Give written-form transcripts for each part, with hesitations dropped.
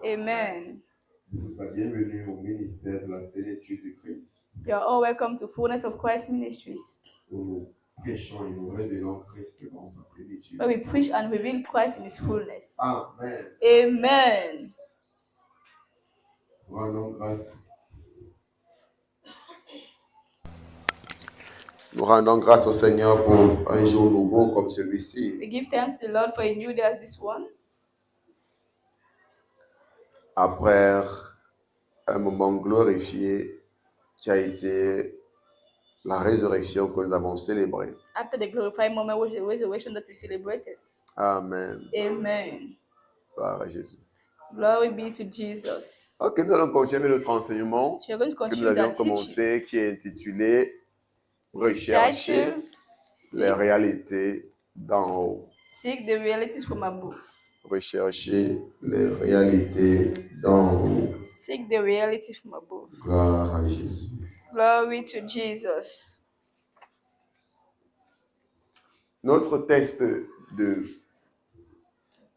Amen. Bienvenue au ministère de la plénitude de Christ. You are all welcome to Fullness of Christ Ministries, Où nous prêchons et nous révélons Christ dans sa plénitude. where we preach and reveal Christ in His fullness. Amen. Amen. Rendons grâce. Nous rendons grâce au Seigneur pour un jour nouveau comme celui-ci. We give thanks to the Lord for a new day as this one. Après un moment glorifié qui a été la résurrection que nous avons célébrée. After the glorified moment was the resurrection that we celebrated. Amen. Amen. Gloire à Jésus. Glory be to Jesus. Ok, nous allons continuer notre enseignement So we're going to que nous continue avions that commencé, teaching. qui est intitulé Which is Rechercher titled, les réalités d'en haut. Seek the realities from above. Rechercher les réalités d'en haut. Seek the realities from above. Gloire à Jésus. Glory to Jesus. Notre texte de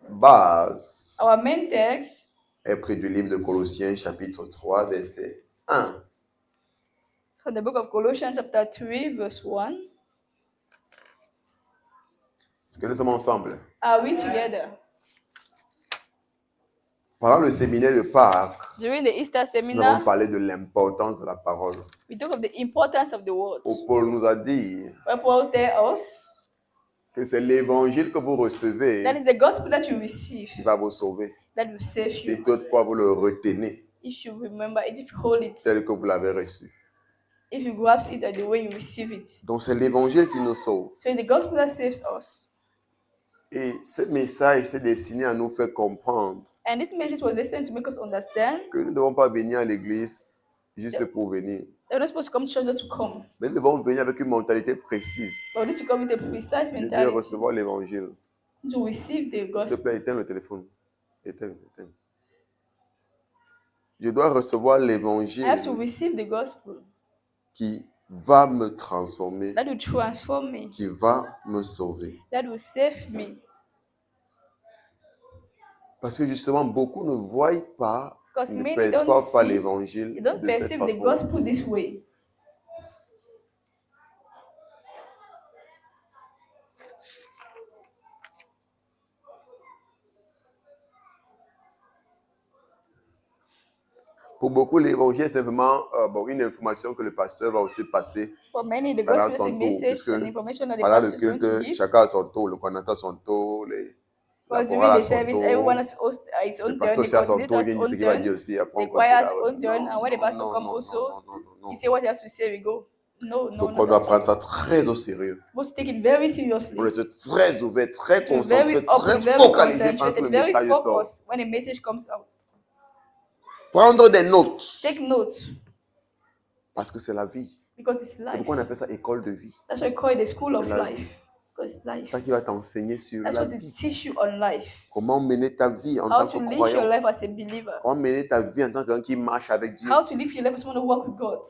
base Our main text est pris du livre de Colossiens, chapitre 3, verset 1. from the book of Colossians chapter 3 verse 1. Est-ce que nous sommes ensemble? Are we together? Pendant le séminaire de Pâques, During the Easter nous avons seminar, parlé de l'importance de la parole. we talk of the importance of the word. Où Paul nous a dit Where Paul tells us que c'est l'évangile que vous recevez that is the gospel that you receive qui va vous sauver. that will save Si you. toutefois vous le retenez If you remember it, if you hold it, tel que vous l'avez reçu. if you grasp it at the way you receive it. Donc c'est l'évangile qui nous sauve. So it's the gospel that saves us. Et ce message était destiné à nous faire comprendre And this message was destined to make us understand que nous ne devons pas venir à l'église juste pour venir. that we're not supposed to come to church just to come. Mais nous devons venir avec une mentalité précise. But we need to come with a precise Je veux mentality recevoir l'évangile. to receive the S'il te gospel. plaît, éteins le téléphone. Éteins. Je dois recevoir I have to l'évangile receive the gospel qui va me transformer, that will transform me, qui va me sauver. that will save me. Parce que justement, beaucoup ne voient pas, Because ne many don't perçoivent pas see, l'évangile they don't de cette perceive the façon. gospel this way. Pour beaucoup, l'évangile est simplement une information que le pasteur va aussi passer For many, the pendant gospel is son a tour. message Puisque and information that the pendant le pastor is going to culte, give. chacun a son tour, le coordinateur a son tour, la Because chorale during a the son service, tour, everyone has his le own turn, pasteur the aussi a son coordinator tour, has il his dit ce own qu'il va turn, dire aussi. Après, the on choir has his continue. own turn, and when the pastor comes also, he say what he has to say, we go. No, C'est no, pourquoi on no. doit prendre ça très au sérieux. We're supposed to take it very seriously. On doit être très ouvert, très To be very concentré, très open, very focalisé quand concentrated, le very message sort. focused when a message comes out. Prendre des notes, Take note, parce que c'est la vie. because it's C'est life. pourquoi on appelle ça école de vie. That's why we call it the school of C'est la life. Because it's C'est life. ça qui va t'enseigner sur That's la what it vie. teach you on life. Comment mener ta vie en How tant to que live your croyant. life as a believer. Comment mener ta vie en tant que quelqu'un qui marche avec Dieu. How to live your life as someone who walk with God.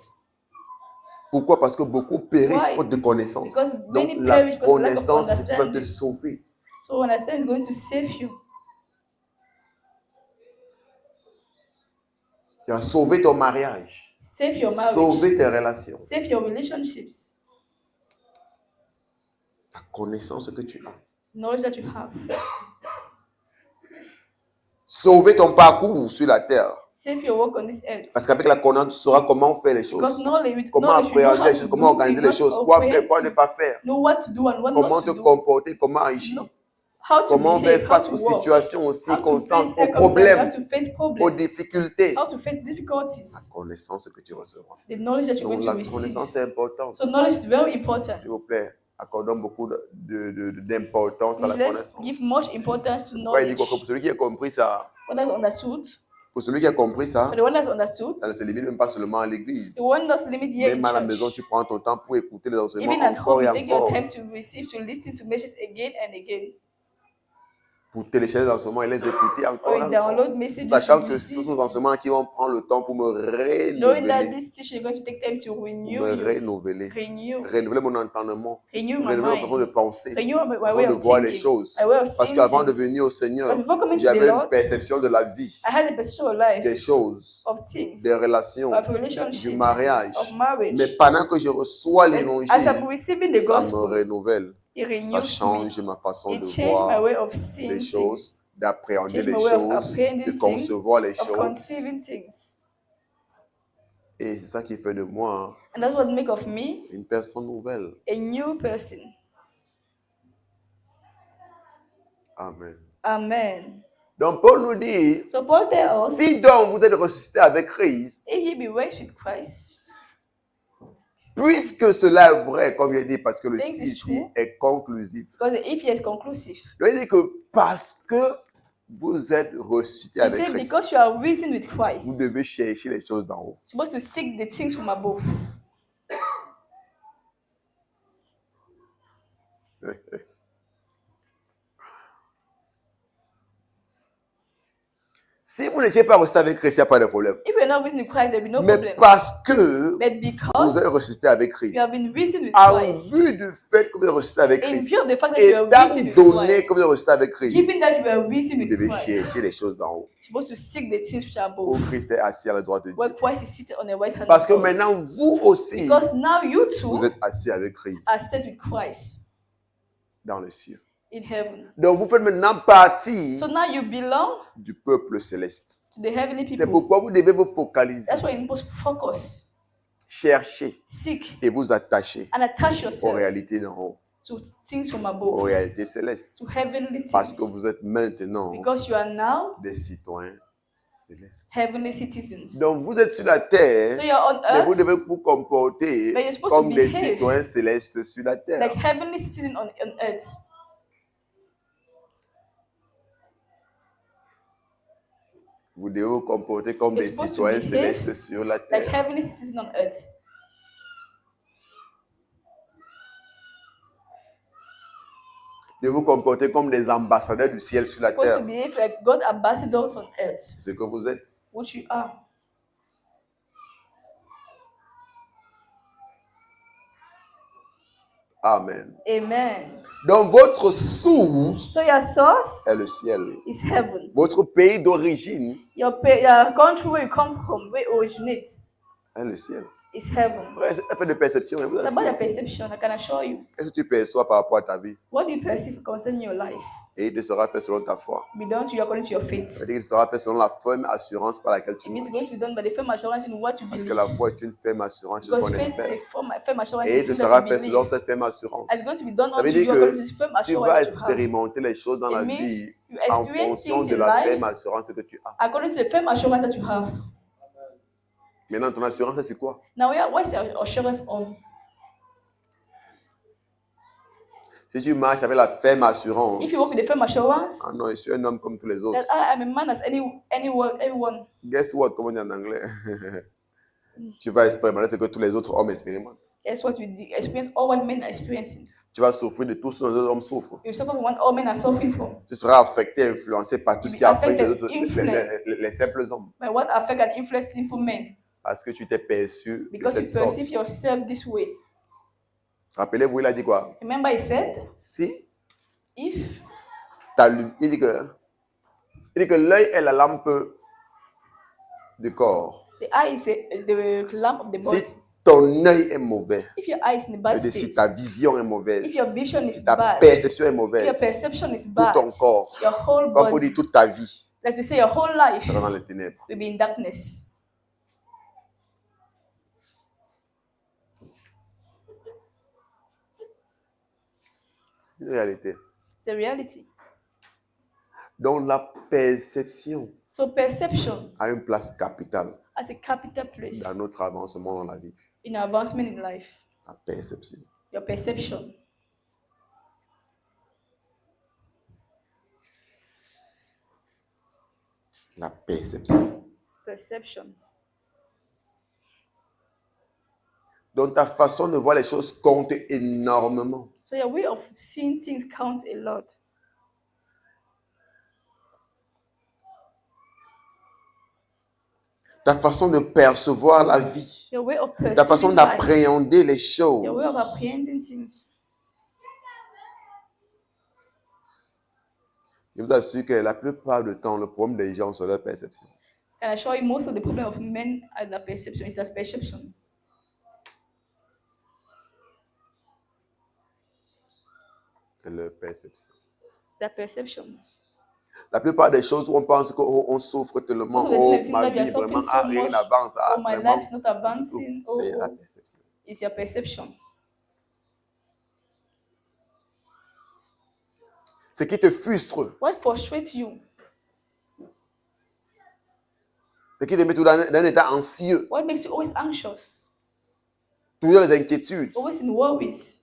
Pourquoi? Parce que beaucoup périssent Why? faute de connaissance. Because Donc many la perish because of lack of connaissance, c'est ce qui va te understanding. sauver. So understand is going to save you. Tu as sauvé ton mariage. Save your marriage. Sauver tes relations. Save your relationships. La connaissance que tu as. Knowledge that you have. Sauver ton parcours sur la terre. Save your work on this earth. Parce qu'avec la connaissance, tu sauras comment faire les Because choses. with Comment knowledge, you know appréhender how les to choses, do comment organiser les things, choses, how to quoi faire, operate quoi ne things, pas faire. know what to do and what Comment not te to do. comporter, comment agir. No. How to Comment behave, faire how face to aux walk, situations, aux how to face circonstances, aux circumstances, problèmes, how to face aux problems, difficultés. how to face difficulties. La connaissance que tu recevras. The knowledge that you're Donc going la to receive. connaissance est importante. So knowledge is very important. S'il vous plaît, accordons beaucoup d'importance à la Let's connaissance. give much importance to Pourquoi il dit knowledge. quoi? Pour celui qui a compris ça, What has understood? pour celui qui a compris ça, For the one that's understood, ça ne se limite même pas seulement à l'église. the one that's limited here Même in à la maison, church. tu prends ton temps pour écouter les enseignements Even at encore home, et you take your encore. time to receive, to listen to messages again and again. pour télécharger les enseignements et les écouter encore, Or you download messages sachant and que you ce sont see, ces enseignements qui vont prendre le temps pour me knowing that renouveler, this teaching is going to take time to pour renew me you, renouveler mon entendement, renew my renouveler ma façon de mind, penser, renew my ma way façon de of voir les thinking, choses. my way of Parce seeing qu'avant de things. venir au But Seigneur, before coming to the j'avais une Lord, perception de la vie, I had a perception of life, des choses, of things, des relations, of du relationships, mariage. of marriage. Mais pendant que je reçois And as l'évangile, I'm receiving the ça me gospel, renouvelle. it Ça renews me. change ma façon It de changed my voir way of les seeing choses, things, d'appréhender changed les my way of choses, de apprehending things, concevoir les of choses. conceiving things. Et c'est ça qui fait de moi And that's what make of me une personne nouvelle. a new person. Amen. Amen. Donc Paul nous dit, So Paul tells us, si donc vous êtes ressuscité avec Christ, if ye be raised with Christ, puisque cela est vrai, comme il dit, parce que le Things si is ici true. est conclusif. because the if is conclusive. Donc il dit que parce que vous êtes ressuscité He avec said, Christ, because you are risen with Christ, vous you're devez chercher les choses d'en haut. supposed to seek the things from above. Si vous n'étiez pas ressuscité avec Christ, il n'y a pas de problème. If you're not risen with Christ, there'll be no Mais problem. parce que But vous because êtes ressuscité avec Christ, you have been risen with en Christ, vue du fait que vous êtes ressuscité avec in Christ, view of the fact that you are étant risen with donné Christ, que vous êtes ressuscité avec given Christ, that you are risen vous with devez Christ, chercher les choses d'en haut. you're supposed to seek the things which are Où above, Christ est assis à la droite de where Dieu. Christ is seated on the right hand Parce of que God. maintenant, vous aussi, Because now you too vous êtes assis avec Christ are seated with Christ dans les cieux. in heaven. Donc, vous faites maintenant partie So now you belong du peuple céleste. to the heavenly C'est people. pourquoi vous devez vous focaliser, That's why you're supposed to focus, chercher seek, et vous attacher and attach aux yourself réalités d'en haut, to things from aux above, réalités célestes. to heavenly Parce que things. vous êtes maintenant Because you are now des citoyens célestes. heavenly citizens. Donc, vous êtes sur la terre, So you're on mais vous earth devez vous comporter but you're supposed to comme des behave citoyens célestes sur la terre. like heavenly citizens on earth. Vous devez vous comporter comme You're des supposed to citoyens behave célestes sur la Like terre. heavenly citizens on earth. De vous comporter comme des ambassadeurs du ciel sur la You're supposed terre. to behave like God ambassadors on earth, C'est ce que vous êtes. which you are. Amen. Amen. Donc, votre source So your source est le ciel. is heaven. Votre pays d'origine Your country where you come from, where you originate, est le ciel. is heaven. Frère, c'est un fait de perception. Vous It's about your assure. perception. I can assure you. Qu'est-ce que tu perçois par rapport à ta vie? What do you perceive concerning your life? Et il te sera fait selon ta foi. Be done to you according to your faith. C'est-à-dire qu'il te sera fait selon la ferme assurance par laquelle tu It means marches. going to be done by the firm assurance in what you Parce que believe. la foi est une ferme assurance sur Because ce qu'on faith is espère. a firm assurance Et il in te things sera that fait you selon believe. cette ferme assurance. And it's going to be done Ça veut unto dire you according to que this firm tu vas assurance that you have. expérimenter les choses dans It la means vie you en experience fonction things de in la life ferme assurance que tu as. according to the firm assurance that you have. Maintenant, ton assurance, c'est quoi? Now, what's your assurance on? Si tu marches avec la ferme assurance, If you work with the firm assurance, ah non, je suis un homme comme tous les autres. that I am a man as everyone. Guess what? Comment on dit en anglais? Tu vas expérimenter ce que tous les autres hommes expérimentent. That's what you experience, all what men are experiencing. Tu vas souffrir de tout ce dont les autres hommes souffrent. You suffer from what all men are suffering from. Tu seras affecté, influencé par tout ce qui affecte les autres, Influence. les simples hommes. But what affect and influence simple men? Parce que tu t'es perçu de Because you cette sorte. perceive yourself this way. Rappelez-vous, il a dit quoi? Remember, he said, Si if il dit que l'œil est la lampe du corps. the eye is the lamp of the Si body, ton œil est mauvais, if your eye is in a bad c'est-à-dire si state, ta vision est mauvaise, if your vision is si ta bad, perception est if your mauvaise, perception is tout bad, ton corps, your whole comme on body, dit toute ta vie, like to say your whole life, sera dans les ténèbres. will be in darkness. C'est une réalité. It's a reality. Donc la perception So perception a une place capitale as a capital place dans notre avancement dans la vie. in advancement in life. La perception. Your perception. La perception. Perception. Donc ta façon de voir les choses compte énormément. So your way of seeing things counts a lot. ta façon de percevoir la vie, your way of ta façon perceiving life, d'appréhender les your choses. way of apprehending things. Je vous assure que la plupart du temps, le problème des gens, c'est leur perception. And I show you most of the problem of men are the perception. It's that perception. C'est leur perception. It's that perception. La plupart des choses où on pense qu'on souffre tellement, Most of the oh, things ma that we are vie suffering vraiment so rien much, n'avance, oh, my vraiment, life is not advancing, c'est la oh, perception. it's your perception. Ce qui te frustre, What frustrates you? ce qui te met tout dans un état anxieux, What makes you always anxious? toujours les inquiétudes, Always in worries,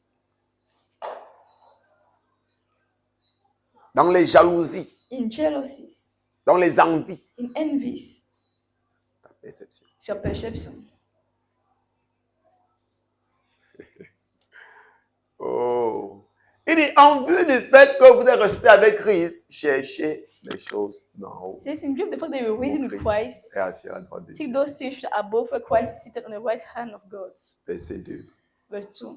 dans les jalousies, in jealousies, dans les envies, in envies. ta perception. It's your perception. Oh. Il dit, en vue du fait que vous êtes resté avec Christ, cherchez les choses d'en haut. Says in view of the fact that you were raised with Christ, est assis à la droite de seek Dieu. those things which are above where Christ is seated on the right hand of God. Verset 2. Verse 2.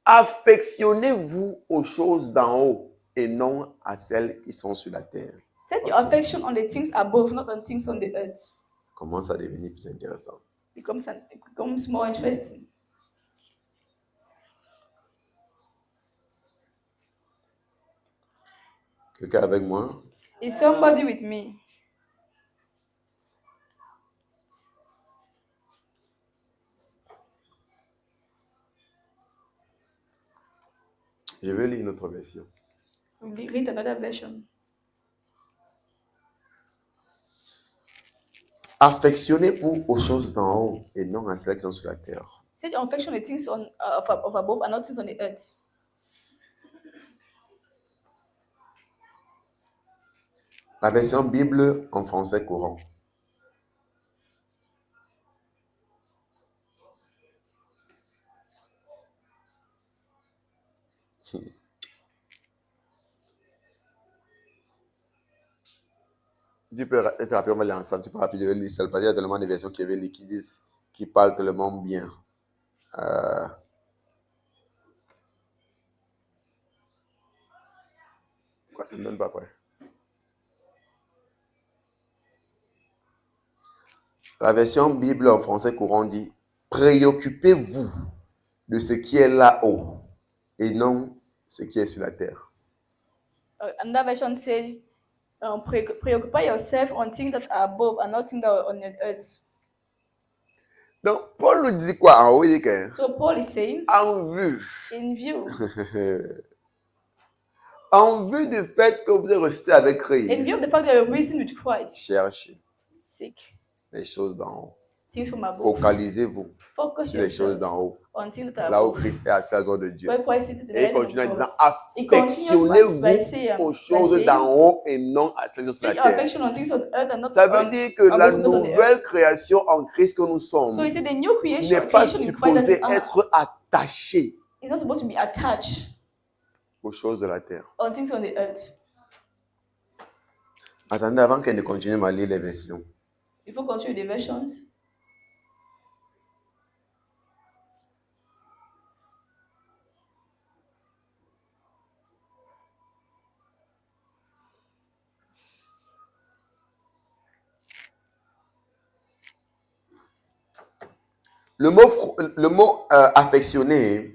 Affectionnez-vous aux choses d'en haut et non à celles qui sont sur la terre. Set your affection on the things above, not on things on the earth. Commence à devenir plus intéressant. It becomes more interesting. Quelqu'un avec moi? Is somebody with me? Je vais lire une autre version. We'll read another version. Affectionnez-vous aux choses d'en haut et non à celles qui sont sur la terre. Set your affection on the things of above and not things on the earth. La version Bible en français courant. Tu peux être rapide, on va aller ensemble. Tu peux rapidement lire seul parce qu'il y a tellement de versions qui parlent tellement bien. Pourquoi ça ne donne pas, frère? La version Bible en français courant dit « Préoccupez-vous de ce qui est là-haut et non ce qui est sur la terre. » Another version says, preoccupy yourself on things that are above and not things that are on the earth. Donc, Paul nous dit quoi en haut? Il dit que, So Paul is saying, en vue, in view, en vue du fait que vous êtes resté avec in view of Christ, the fact that you're risen with Christ, cherchez seek les choses d'en haut. things from above. Focalisez-vous Focus sur les choses yourself d'en haut, on things that are là où above. Christ est assis à la droite de Dieu. Where Christ is at the Et il right hand continue en of disant God. He continues by saying, affectionnez-vous aux choses d'en haut et non à celles qui sont sur Set la your terre. affection on things on earth and not Ça veut on dire que la above, not on the earth. nouvelle création en Christ que nous So sommes he said the new n'est creation pas in Christ that supposée we are être attachée is not supposed to be attached aux choses de la terre. on things on the earth. Attendez, avant qu'elle ne continue à lire les versions. Before we continue the versions, Le mot affectionné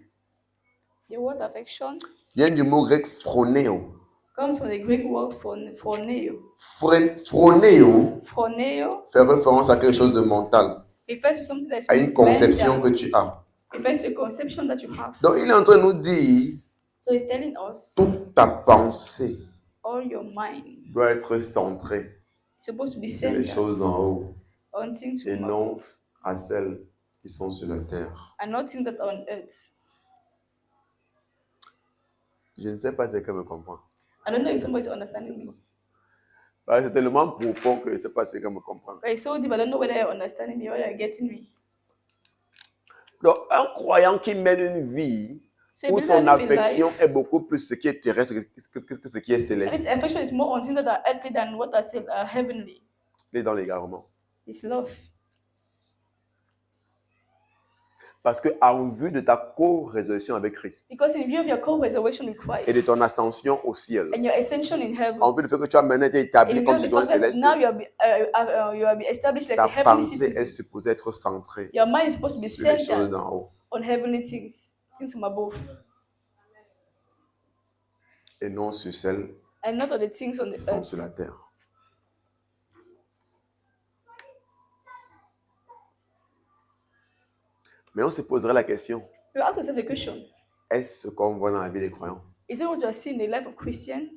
the word affection vient du mot grec phroneo. comes from the Greek word phroneo. Phroneo Phroneo fait référence à quelque chose de mental, refers to something that's à une conception que tu as. refers to a conception that you have. Donc, il est en train de nous dire, So he's telling us toute ta pensée all your mind doit être centrée is supposed to be sur les centered choses d'en haut on things et from non above à celles qui sont sur la terre. and not things that are on earth. Je ne sais pas si quelqu'un me comprend. I don't know if somebody's understanding me. C'est tellement profond que je ne sais pas si quelqu'un me comprend. But it's so deep, I don't know whether you're understanding me or you're getting me. Donc, un croyant qui mène une vie So a où believer son live in affection life, est beaucoup plus ce qui est terrestre que ce qui est and céleste. his affection is more on things that are earthly than what are heavenly. Il est dans l'égarement. He's lost. Parce qu'en vue de ta co-résurrection avec Christ Because in view of your co-resurrection with Christ et de ton ascension au ciel, and your ascension in heaven, en vue du fait que tu as maintenant été établi in view comme of the citoyen fact that céleste, now you have been established like ta a heavenly pensée est citizen, supposée être centrée your mind is supposed to be sur les choses centered d'en haut on heavenly things from above, et non sur celles and not on the things on qui the sont earth. sur la terre. Mais on se poserait la question, You ask yourself the question: est-ce ce qu'on voit dans la vie des croyants? is it what you are seeing in the life of Christian?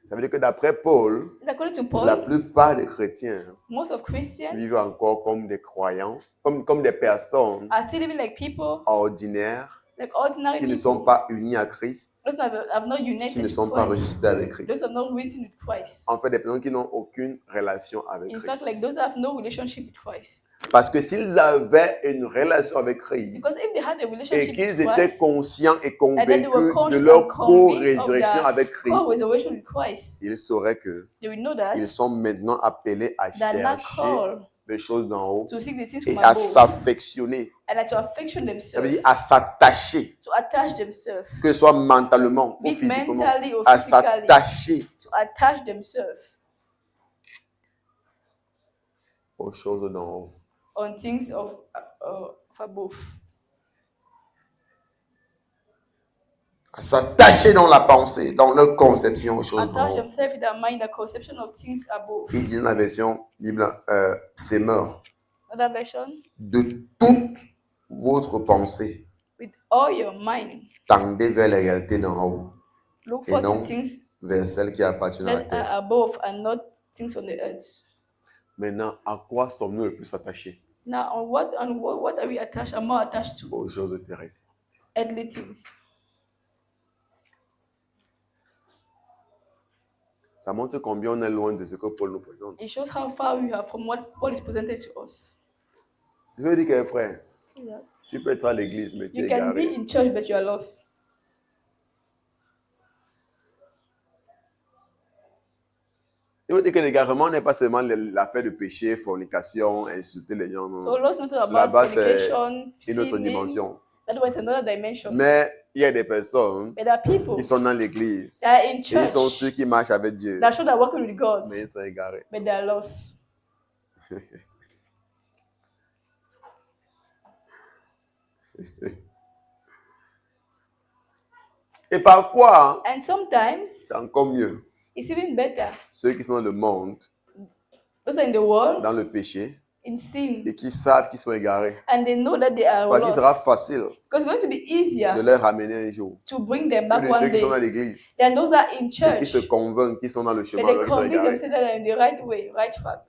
Ça veut dire que d'après Paul, According to Paul, la plupart des chrétiens most of Christians vivent encore comme des croyants, comme des personnes are still living like people, ordinaires like ordinary qui ne people. sont pas unis à Christ, Those that have not united qui ne with sont pas Christ. registrés avec Those Christ. that have not risen with Christ. En fait, des personnes qui n'ont aucune relation avec In Christ. fact, like those that have no relationship with Christ. Parce que s'ils avaient une relation avec Christ Because if they had a et relationship qu'ils with étaient Christ, conscients et and then they convaincus were de conscious leur and convinced of co-résurrection their avec Christ, co-resurrection with Christ, ils sauraient que they will know that ils sont maintenant appelés à they are not chercher called les choses d'en haut to seek the things et from à above, s'affectionner. and to affection Ça veut themselves, dire à s'attacher, to attach themselves, que ce soit mentalement ou be it physiquement, mentally or à physically, s'attacher to attach themselves aux choses d'en haut. on things of above, À s'attacher dans la pensée, dans leur conception aux choses d'en attach haut. themselves in their mind the conception of things above. Il dit dans la version Bible, Semeur, Another version, de toute votre pensée, with all your mind, tendez vers les réalités d'en haut look et for non the things vers celles qui appartiennent à la that terre. are above and not things on the earth. Maintenant, à quoi sommes-nous le plus attachés? Now, on what are we attached? Am I attached to? Aux choses terrestres. Earthly things. Ça montre combien on est loin de ce que Paul nous présente. It shows how far we are from what Paul is presented to us. Je veux dire que frère, Yeah. tu peux être à l'église, mais tu You es can be égaré. in church, but you are lost. Je veux dire que l'égarement n'est pas seulement l'affaire de péché, fornication, insulter les gens. Non. So lost not about Là-bas, c'est fornication, une autre sinning. dimension. That was another dimension. Mais il y a des personnes But there are people qui sont dans l'église. that are in Et ils sont church ceux qui marchent avec Dieu. that show they're working with God, Mais ils sont égarés. but they are lost. Et parfois, And sometimes c'est encore mieux. it's even better. Ceux qui sont dans le monde, Those are in the world, dans le péché, in sin, et qui savent qu'ils sont égarés. and they know that they are Parce qu'il sera lost. facile Because it's going to be de easier les ramener un jour. to bring them Que back de ceux one qui sont dans day l'église than those that are in et qui church, se convainquent qu'ils sont dans le but chemin they alors qu'ils sont convince égarés. themselves that they're in the right way, right track.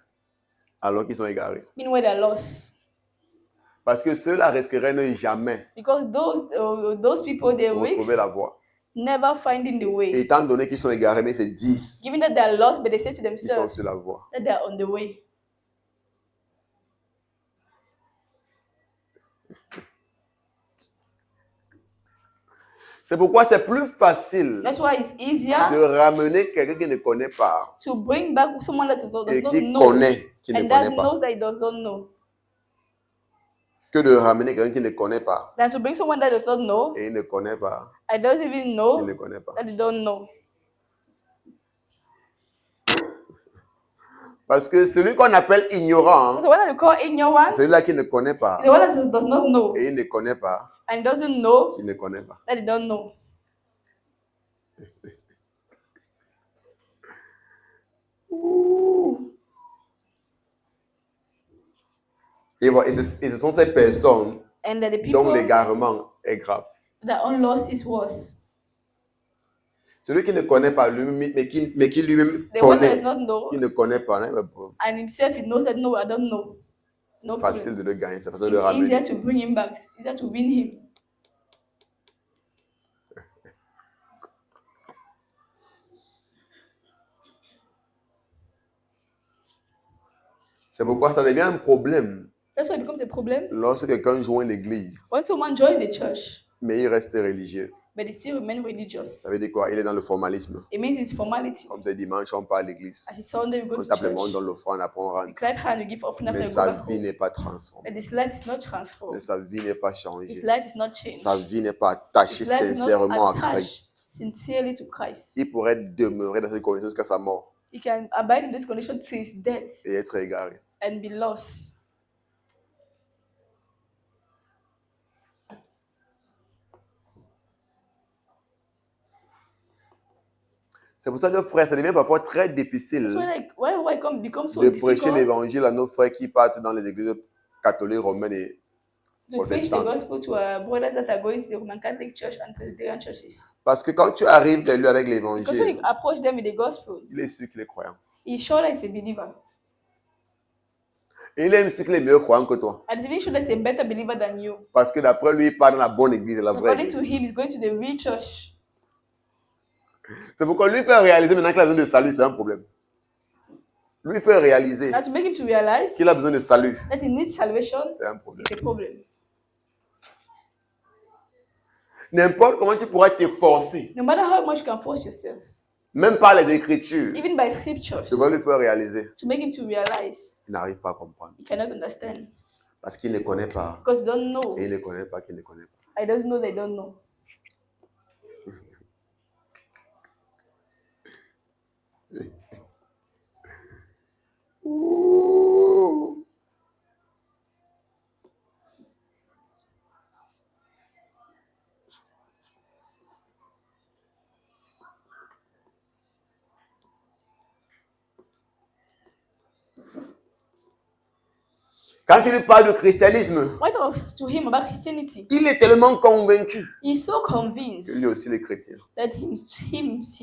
Alors qu'ils sont égarés. Meanwhile, they're lost. Parce que ceux-là risqueraient ne jamais Because those people, they risk retrouver la voie. never finding the way. Et étant donné qu'ils sont égarés, mais c'est 10 Given that they are lost, but they say to qui sont themselves sur la voie. that they are on the way. C'est pourquoi c'est plus facile That's why it's easier de ramener quelqu'un qui ne connaît pas to bring back someone that does et not qui know connaît qui ne and that connaît pas knows that he does not know, que de ramener quelqu'un qui ne connaît pas than to bring someone that does not know et il ne connaît pas, and doesn't even il know ne connaît pas. that they don't know. Parce que celui qu'on appelle ignorant, So what are you call ignorant? celui-là qui ne connaît pas The one that does not know et il ne connaît pas, and doesn't know qui ne connaît pas. that they don't know. Et, voilà, et ce sont ces personnes And that the dont people l'égarement est grave. that are lost is worse. Celui qui ne connaît pas lui-même, mais qui lui-même The one that does connaît, not know qui ne connaît pas, hein, and himself he knows that no, I don't know. No c'est facile problem. de le gagner, c'est facile de It's le easier ramener. to bring him back. It's easier to win him. C'est pourquoi ça devient un problème That's why it becomes a problem lorsque quelqu'un joint l'église, when someone joins the church, mais il reste religieux. but he still remained religious. Ça veut dire quoi? Il est dans le formalisme. It means it's formality. Comme c'est dimanche, on part à l'église. As it's Sunday, we go On to tape le monde church. dans l'offrande, après on We rentre. clap hand, we give offering after Mais we go sa back vie home. n'est pas transformée. But his life is not Mais transformed. sa vie n'est pas His changée. life is not changed. Sa vie n'est pas attachée His life is sincèrement not à attached Christ. sincerely to Christ. Il pourrait demeurer dans cette condition jusqu'à sa mort He can abide in this condition till his death et être égaré. and be lost. C'est pour ça que, frère, ça devient parfois très difficile So why it becomes so de prêcher difficult l'évangile à nos frères qui partent dans les églises catholiques, romaines et to preach the protestantes. gospel to our brothers that are going to the Roman Catholic Church and Presbyterian churches? Parce que quand tu arrives vers lui avec Because when l'évangile, you approach them with the gospel, il est sûr qu'il est croyant. he surely is a believer. Et il est sûr qu'il est mieux croyant que toi. And even sure is a better believer than you. Parce que d'après lui, il part dans la bonne église, la vraie According to église. him, he's going to the real church. C'est pourquoi lui fait réaliser maintenant qu'il a besoin de salut, c'est un problème. Lui fait réaliser Now to make him to realize qu'il a besoin de salut, that he needs salvation c'est un problème. is a problem. N'importe comment tu pourras t'efforcer, No matter how much you can force yourself, même par les Écritures, even by scriptures, tu vas lui faire réaliser. to make him to realize, Il n'arrive pas à comprendre. he cannot understand Parce qu'il ne connaît pas. because he don't know. Et il ne connaît pas qu'il ne connaît pas. I doesn't know they don't know. Ouh. Quand tu lui parles de christianisme, Why talk to him about Christianity? il est tellement convaincu He's so que convinced lui aussi est chrétien. that him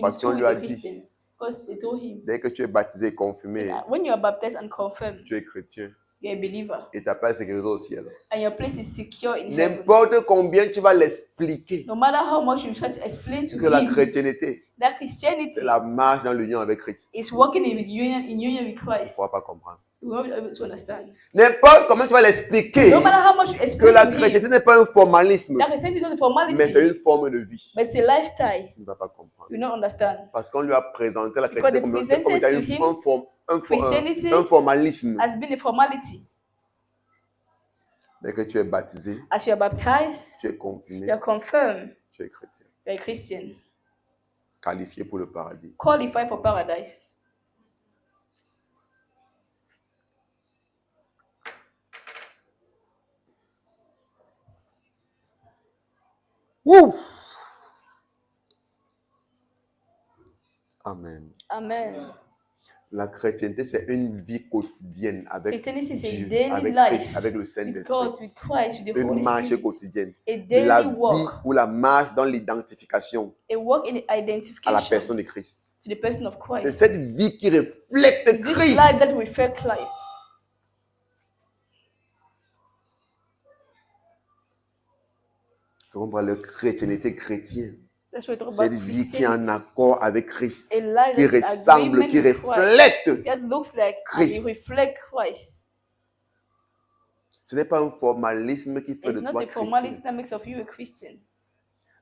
Parce too qu'on is lui a a dit. Christian. Because they told him Dès que tu es baptisé et confirmé, that when you are baptized and confirmed, tu es chrétien. you're a believer. Et ta place est sécurisée au ciel. And your place is secure in heaven. N'importe combien tu vas l'expliquer No matter how much you try to explain to que la him chrétienté, that Christianity c'est la marche dans l'union avec Christ. is working in union with Il ne Christ, pourra pas comprendre. you will not be able to understand. N'importe comment tu vas l'expliquer No matter how much you que explain la to him chrétienté n'est pas un formalisme, that Christianity is not a formality, mais c'est une forme de vie. but it's a lifestyle. Il ne va pas comprendre. You don't understand. Parce qu'on lui a présenté la Because chrétienté they comme presented étant to him Christianity un formalisme. Has been a formality. Dès que tu es baptisé, As you are baptized, tu es confirmé, you are confirmed, tu es chrétien. you are a Christian, Qualifié pour le paradis. qualified for paradise. Wouh! Amen. Amen. La chrétienté, c'est une vie quotidienne avec Christianity is a Dieu, daily avec life Christ, avec le with Saint-Esprit. God, with Christ, with the Une Holy marche Spirit. quotidienne. A La daily vie walk, ou la marche dans l'identification a walk in à la identification personne de Christ. to the person of C'est Christ. cette vie qui reflète This Christ. life that reflects Christ. C'est comprendre la chrétienté chrétienne. That's what we talk Cette about vie qui est en Christianity. accord avec Christ, A life qui that is ressemble, agreement qui with Christ. reflète. That looks like and Christ. it reflects Christ. Ce n'est pas un formalisme qui fait It's de not toi a chrétien. formality that makes of you a Christian.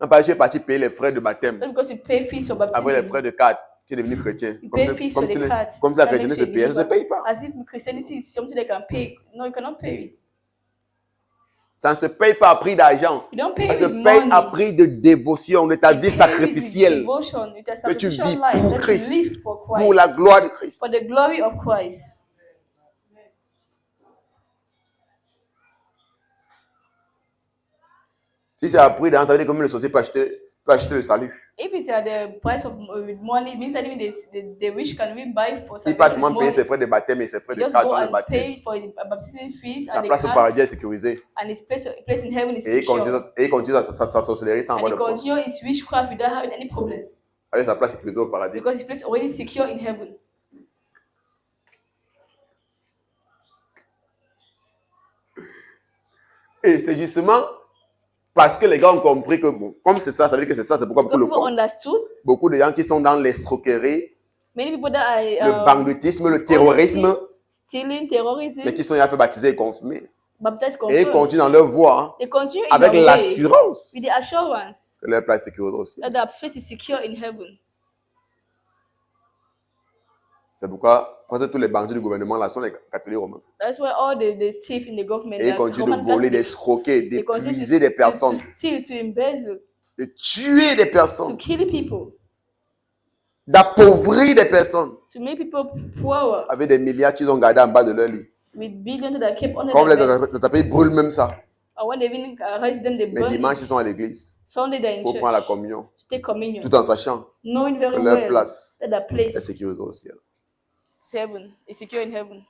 Non, pas tu es parti payer les frais de baptême. Not because you pay fees for Après les baptism. frais de carte, tu es devenu chrétien. You Comme pay si, fees comme for si the le- card. comme si la That chrétienté makes se you a payait. Ça ne se believer. paye pas. As if Christianity is something they can pay. No, you cannot pay it. Ça ne se paye pas à prix d'argent. You don't pay Ça it se with paye money. à prix de dévotion, de ta You vie pay it with sacrificielle devotion, with a que tu sacrificial vis life pour that Christ, you live for pour Christ, la gloire de Christ. for the glory of Christ. Si c'est à prix d'argent, ça veut dire que même le sorcier peut acheter le salut. If it's at the price of with money, it means that even the rich can even buy for Il passe salvation seulement with payer money. ses frais de baptême et ses frais de Just carte go dans le and baptême. pay for the baptism fees Sa and the place au cards, paradis est sécurisée. and his place in heaven is Et il continue, secure. et il continue sa sorcellerie sans And avoir he de problème. continue his witchcraft without having any problem Avec sa place sécurisée au paradis. because his place is already secure in heaven. Et c'est justement parce que les gars ont compris que, bon, comme c'est ça, ça veut dire que c'est ça, c'est pourquoi beaucoup Because le people font. understood. Beaucoup de gens qui sont dans l'escroquerie, Many people that are le banditisme, le terrorisme, stealing, terrorism, mais qui sont déjà fait baptiser et confirmer. baptized Et ils confirmed. continuent dans leur voie hein, They continue in avec their way l'assurance with the assurance que leur place est sécurisée aussi. that their place is secure in heaven. C'est pourquoi tous les bandits du gouvernement là sont les catholiques romains. That's why all the thief in the government, Et ils like continuent de Roman voler, Catholics, d'escroquer, they continue d'épuiser des to personnes, steal, to embezzle, de tuer des to personnes, kill people, d'appauvrir des personnes to make people poor avec des milliards qu'ils ont gardés en bas de leur lit. with billions that kept under Comme their les beds. attrapés brûlent même ça. And when they even arrest them, they Mais burn dimanche, ils sont à it. l'église Sunday they're in pour prendre la church communion, to take communion, tout en sachant knowing que very leur well place that their est place sécurisée au ciel. is heaven, is secure in heaven.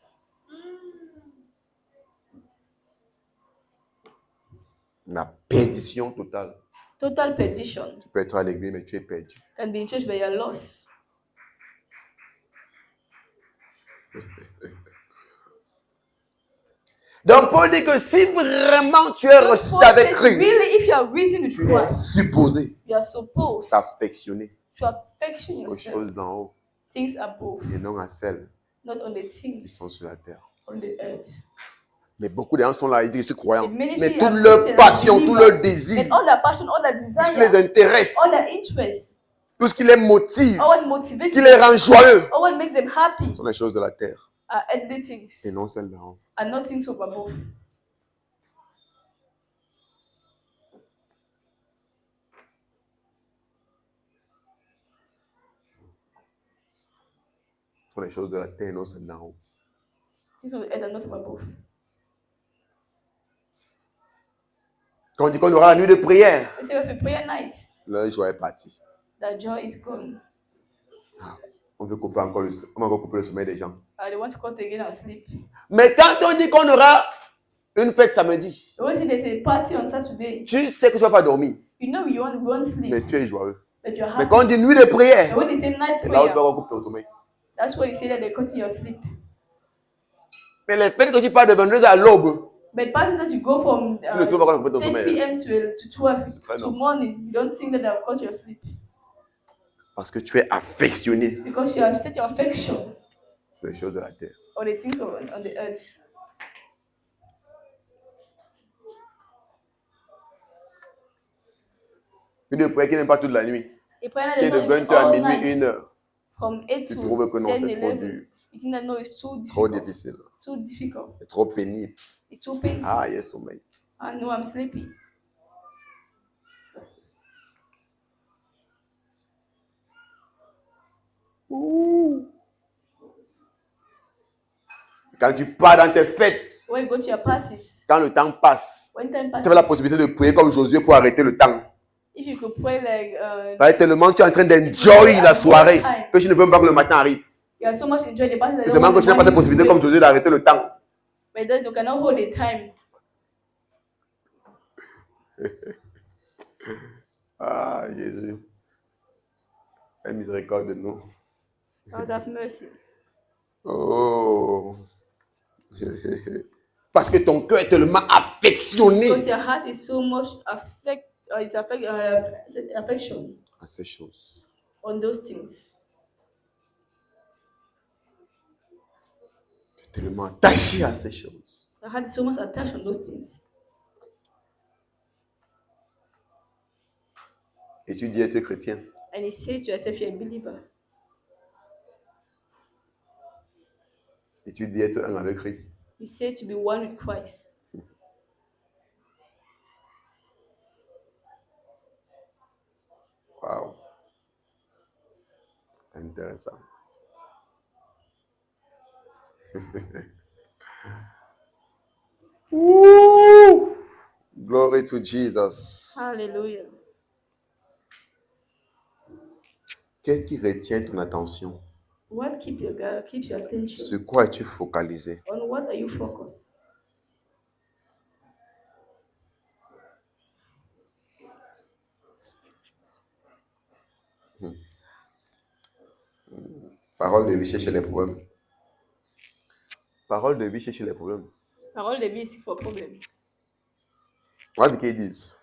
La perdition totale. Total perdition. Tu peux être à l'église, mais tu es perdu. Can be in church, but you're lost. Donc, Paul dit que si vraiment tu es So ressuscité Paul avec says, Christ, really, if you are risen with tu es Christ, supposé you are supposed t'affectionner to affection aux yourself, choses d'en haut things above, et non à celles not on the qui sont things sur la terre. on the earth. Mais beaucoup de gens sont là, ils disent qu'ils sont croyants. And many Mais say, toute I'm leur Christian, passion, I'm tout believer. leur désir, And all their passion, all their tout ce qui les desire, intéresse, all their interests, tout ce qui les motive, all what motivates qui les rend joyeux, all what makes them happy sont les choses de la terre are earthly things et non celles d'en haut. and not things of above. Ce sont les choses de la terre et non celles d'en haut. Things of the earth are not from above. Quand on dit qu'on aura la nuit de prière, They say we have a prayer night, leur joie est partie. that joy is gone. On veut couper encore on va encore couper le sommeil des gens. They want to cut again or sleep. Mais quand on dit qu'on aura une fête samedi, They always say there's a party on Saturday. tu sais que tu ne vas pas dormir, You know you won't sleep, mais tu es joyeux. but you're Mais happy. quand on dit nuit de prière, And when they say night c'est là où tu prayer, vas recouper ton sommeil. that's why you say that they're cutting your sleep. Mais les fêtes que tu pars de 22h à l'aube, But parties that you go from tu ne trouves pas couper ton 10 sommeil. p.m. to 12 Très to bien. morning, you don't think that they've cut your sleep Parce que tu es affectionné because you have set your affection sur les choses de la terre. on the things on the earth. Une de prière qui n'est pas toute la nuit, A prayer qui est that de is not 20h à all minuit, night, 1h. from 8 Tu to trouves que non, 10, c'est trop 11. dur, You think that no, it's too trop difficult. difficile, Too difficult. c'est trop pénible. It's too painful. Ah, il y a sommeil. I know I'm sleepy. Ouh. Quand tu pars dans tes fêtes, When you go to your parties, quand le temps passe, when time tu passes, as la possibilité de prier comme Josué pour arrêter le temps. if you could pray like Parce que tellement tu es en train d'enjoy la soirée que tu ne veux même pas que le matin arrive. you are so much enjoy the party that C'est you seulement que tu n'as pas cette possibilité comme Josué d'arrêter le temps. but then you cannot hold the time. Ah, Jésus. Aie miséricorde de nous. God have mercy. Oh. Parce que ton cœur est tellement affectionné Because your heart is so much affection à ces choses. on those things. Tu es tellement attaché à ces choses. Your heart is so much attached on those things. Et tu dis être chrétien. And you say to yourself, you're a believer. Et tu dis être un avec Christ. You say to be one with Christ. Waouh. Intéressant. Ouh. Glory to Jesus. Hallelujah. Qu'est-ce qui retient ton attention? What keeps your attention? Sur quoi es-tu focalisé? On what are you focused? Parole de vie chez les problèmes. Parole de vie chez les problèmes. Parole de vie, c'est for problems. Voilà ce qu'ils disent.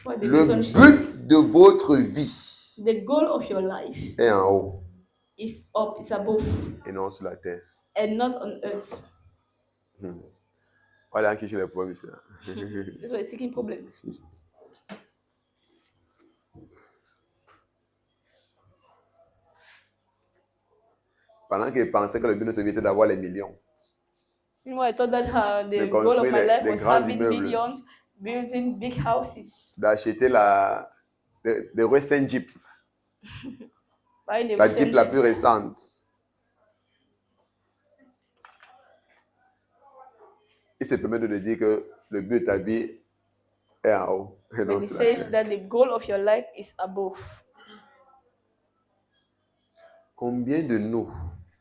For the Le relationship. but de votre vie The goal of your life est en haut is up, is above, et non sur la terre. and not on earth. Voilà, qui j'ai les problèmes, c'est là. That's why he's seeking problems. Pendant qu'il pensait que le but de sa vie était d'avoir les millions, Meanwhile, I thought that the de goal of construire my life les was grands having immeubles, millions, building big houses, d'acheter des recent Jeep, buying a la Jeep la recent plus jet. récente. Il se permet de te dire que le but de ta vie est en haut et non But he sur la says terre. that the goal of your life is above. Combien de nous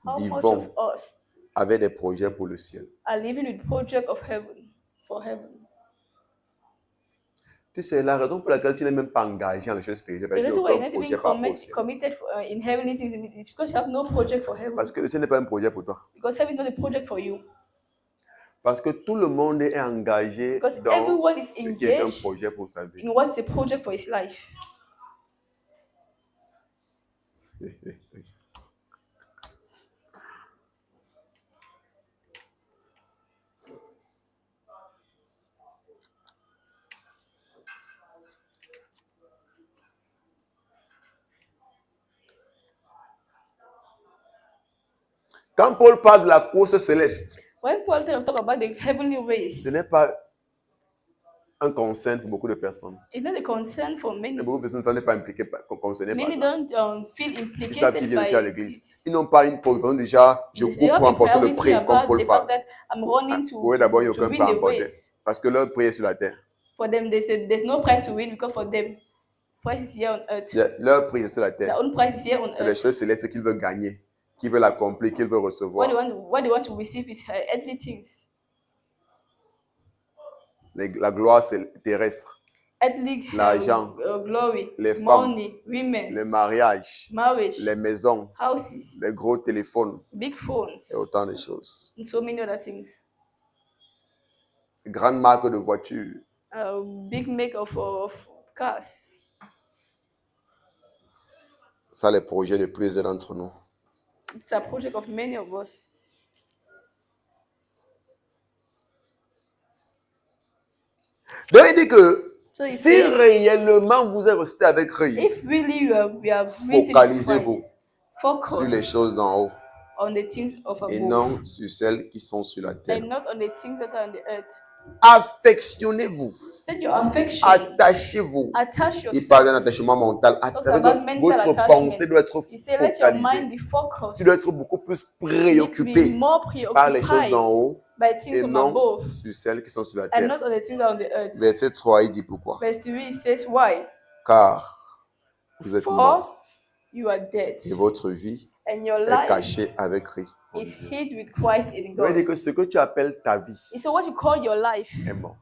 How much vivons of us avec des projets pour le ciel? are living with project of heaven for heaven? Tu sais, la raison pour laquelle tu n'es même pas engagé dans les choses spirituelles, parce The que tu reason n'as why you're aucun not even projet par rapport au ciel. committed in heaven is because you have no project for heaven. Parce que le ciel n'est pas un projet pour toi. Because heaven is not a project for you. Parce que tout le monde est engagé Because dans everyone is ce qui est un engaged projet pour sa vie. in what's a project for his life. Quand Paul parle de la course céleste, When Paul talk about the heavenly race, ce n'est pas un concern pour beaucoup de personnes. it's not a concern for Et many. beaucoup de personnes ne sont pas impliquées, concernées par Many ça. don't feel Ils savent qu'ils implicated viennent aussi à by l'église. this. Ils n'ont pas une préoccupation déjà, je They cours have pour a emporter le priority prix, comme about Paul the fact parle. that I'm running Pour eux, d'abord, il n'y a to aucun win prix à the emporter. race. Parce que leur prix est sur la terre. For them, there's no prize to win because for them, price is here on earth. Leur prix est sur la Their terre. own prize is here on C'est les earth. choses célestes qu'ils veulent gagner, qu'ils veulent accomplir, qu'ils veulent recevoir. What they want to receive is earthly things. La gloire terrestre, Earthly l'argent, glory, les femmes, money, women, le mariage, marriage, les maisons, houses, les gros téléphones big phones, et autant de choses. and so many other things. Grande marque de voitures. Big make of cars. Ça, les projets de plusieurs d'entre nous. It's a project of many of us. Donc, il dit que So he si says, réellement vous êtes resté avec Christ, if really we are focalisez-vous focus sur les choses d'en haut on the things of et above non sur celles qui sont sur la terre. and not on the things that are on the earth. Affectionnez-vous, Set your affection, attachez-vous. attach Il yourself. parle d'un attachement mental. Talks about mental Votre attachment. pensée doit être He said, let your mind focalisée. be focused. Tu dois être beaucoup plus You need to be préoccupé more par les choses preoccupied d'en haut by things et from non above sur celles qui sont sur la and terre. not on the things that are on the earth. Verset 3, il dit pourquoi? Verse 3 it says, why? Car vous êtes morts For you are dead, et votre vie and your est life cachée avec Christ. en is Dieu. hid with Christ in Il veut dire God. que ce que tu appelles ta vie So what you call your life, est mort.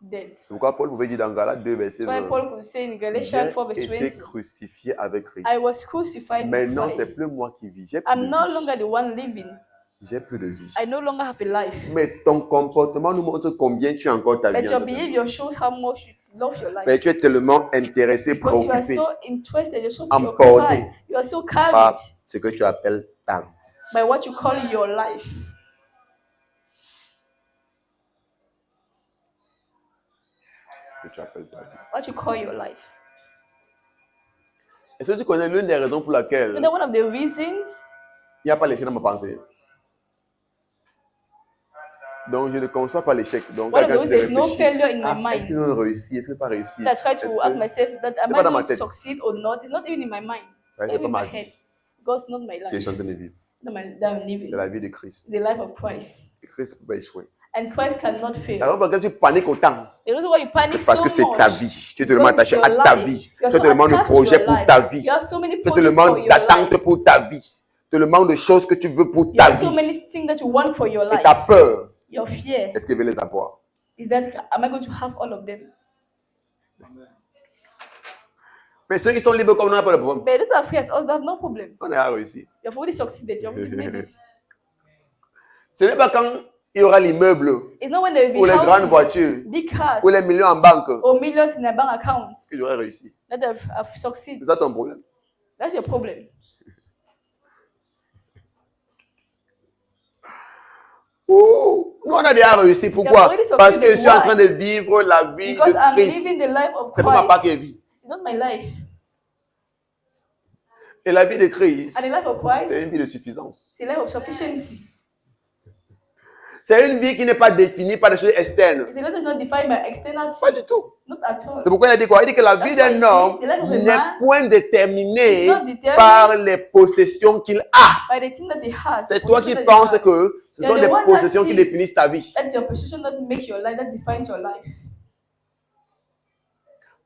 dead. C'est pourquoi Paul pouvait dire dans Galates 2, verset That's why 20, Paul could say in Galatians 4 verse j'ai été 20, crucifié avec Christ. I was crucified with Maintenant, c'est Christ. plus moi qui vis. J'ai plus I'm de no longer vie. the one living. J'ai plus de vie. I no longer have a life. Mais ton comportement nous montre combien tu as encore ta vie. But en your cette vie. behavior shows how much you love your life. Mais tu es tellement intéressé, Because you are préoccupé so interested, you're so Emporté. preoccupied, you are so par carried ce que tu appelles ta vie. by what you call your life. Ce que tu appelles ta vie. What you call your life. Est-ce que tu connais l'une des raisons pour laquelle You know, one of the reasons il n'y a pas l'échec dans ma pensée? Donc, je ne conçois pas l'échec. Donc, one of quand the tu reasons there's no réfléchis, failure in my est-ce mind. qu'ils vont réussir? Est-ce qu'ils vont pas réussir? I try to Est-ce ask que- myself that am pas I dans ma going to tête. succeed or not? It's not even in my mind. Ouais, Not c'est even pas in ma my head. vie. Because it's not my Qui est life. chanté de vivre. Not my that I'm C'est living. la vie de Christ. The life of Christ. Et Christ ne peut pas échouer. And Christ cannot fail. La raison pour laquelle tu paniques autant, The reason why you panic c'est parce so que c'est much. ta vie. Tu es tellement Because attaché it's à your ta life. vie. You are Tu as so tellement de attached to projets your pour life. ta vie. You have so many Tu as projects tellement for your d'attentes life. pour ta vie. Tellement de choses que tu veux pour You ta have so vie. many things that you want for your Et life. ta peur, Your fear est-ce qu'il veut les avoir? is that am I going to have all of them? Mais ceux qui sont libres comme on n'a pas de problème, But those are free as us, they have no problem. on a réussi. You have already succeeded. You have already made it. Ce n'est pas quand il y aura l'immeuble, It's not when there will be ou les grandes houses, voitures, big cars, ou les millions en banque or millions in a bank account que j'aurai réussi. that have succeeded. C'est ça ton problème. That's your problem. Oh, nous on a déjà réussi. Pourquoi? already succeeded. Parce que je suis en Why? train de vivre la vie Because de I'm Christ. living the life of C'est pas ma part qui Christ. vit. It's not my life. Et la vie de Christ, And the life of Christ, c'est une vie de suffisance. it's a life of sufficiency. C'est une vie qui n'est pas définie par des choses externes. It's a life that's not defined by external Pas things. du tout. Not at all. C'est pourquoi il a dit quoi? Il dit que la vie That's why d'un homme the life of a n'est man point déterminée is not determined par les possessions qu'il a. by the thing that he has. C'est toi qui possession that he penses has. que ce sont You're des the one that possessions qui thinks définissent ta vie. That's your position that makes your life, that defines your life.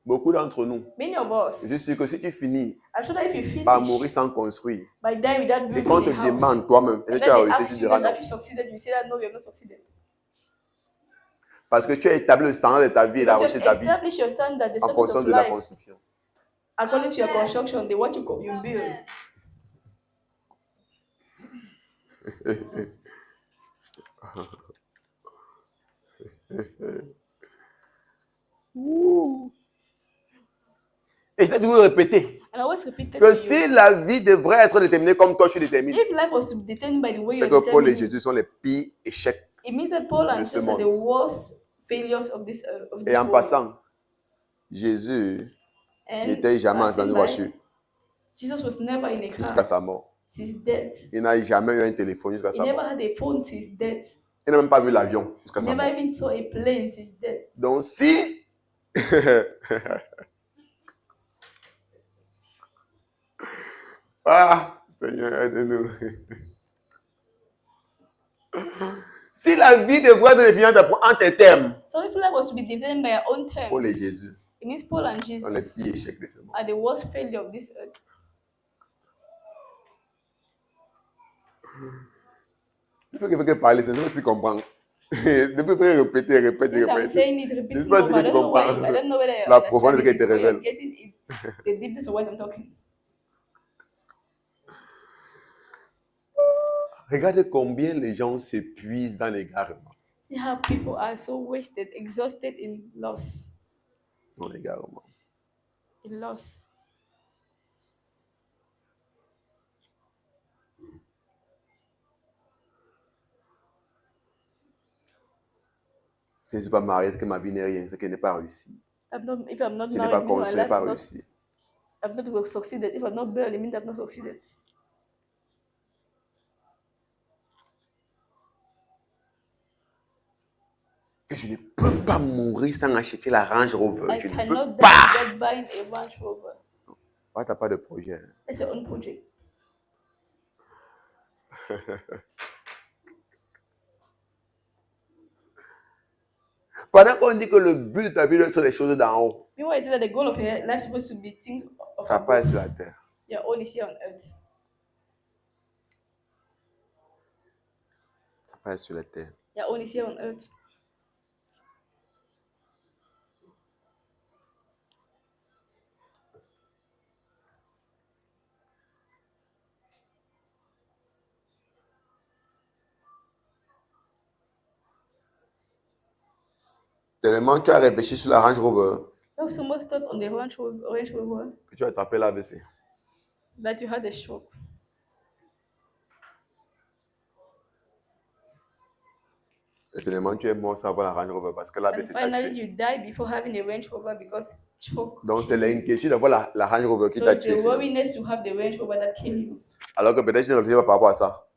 Beaucoup d'entre nous, Many of us, je suis sûr que si tu finis I'm sure that if you finish par mourir sans construire, by dying without et qu'on building te a house, demande toi-même, est-ce and que tu as then they réussi, ask tu you diras that non. have you succeeded, you say that no, you have not succeeded. Parce que tu as établi le standard de ta vie et la Because recherche you de ta vie establish your standard, the en standard fonction of de la life, construction. according to your construction, the what you build. Et je t'ai toujours répété And I always repeat that que to you. si la vie devrait être déterminée comme toi tu détermines, If life was to be determined by the way c'est you're que Paul et determined, Jésus sont les pires échecs. it means that Paul and de ce Jesus are the monde. worst failures of this Et en world. passant, Jésus And n'était jamais passing dans une by, voiture Jesus was never in a jusqu'à car sa mort. to his death. Il n'a jamais eu un téléphone jusqu'à He sa never mort. had a phone to his death. Il n'a même pas vu l'avion jusqu'à He sa never mort. even saw a plane to his death. Donc si ah, Seigneur, aide-nous. Si la vie devrait être définie en tes termes, So if life was to be determined by your own terms, Paul et Jésus it means Paul and sont les Jesus pires échecs de ce monde. are the worst failure of this earth. Il faut que parler, c'est ça que tu comprends. Depuis que répéter, répéter, Since I'm répéter. saying it, Je repeating sais pas it, si over, I tu don't know why. comprends I don't know whether you're la profondeur understanding que te it or you're révèle. getting it, the deepness of what I'm talking. Regarde combien les gens s'épuisent dans l'égarement. See how people are so wasted, exhausted in loss. Dans l'égarement. In loss. Si je ne suis pas marié, c'est que ma vie n'est rien, c'est qu'elle n'est pas réussie. If I'm not Si je n'ai married, pas it means my construit, life je n'ai pas is not, réussi. I've not succeeded. If I'm not barely, it means I've not succeeded. Et je ne peux pas mourir sans acheter la Range Rover. I Je ne cannot peux die pas. without buying a Range Rover. Ouais, tu n'as pas de projet. Hein. That's your own project. Pendant qu'on dit que le but de ta vie doit être les choses d'en haut, Meanwhile, I say that the goal of your life is supposed to be things of ça passe above. sur la terre. You're only here on earth. Ça passe sur la terre. You're only here on earth. Tellement tu as réfléchi sur la Range Rover You have so much thought on the Range Rover que tu as attrapé l'AVC. that you had a stroke. Et finalement, tu es mort sans avoir la Range Rover parce que And l'AVC t'a finally, tué. you die before having a Range Rover because stroke. Donc, c'est l'inquiétude d'avoir la Range Rover qui So t'a it's tué. the finalement. worriness to have the Range Rover that kill you. Alors que peut-être tu ne réfléchis pas par rapport à ça.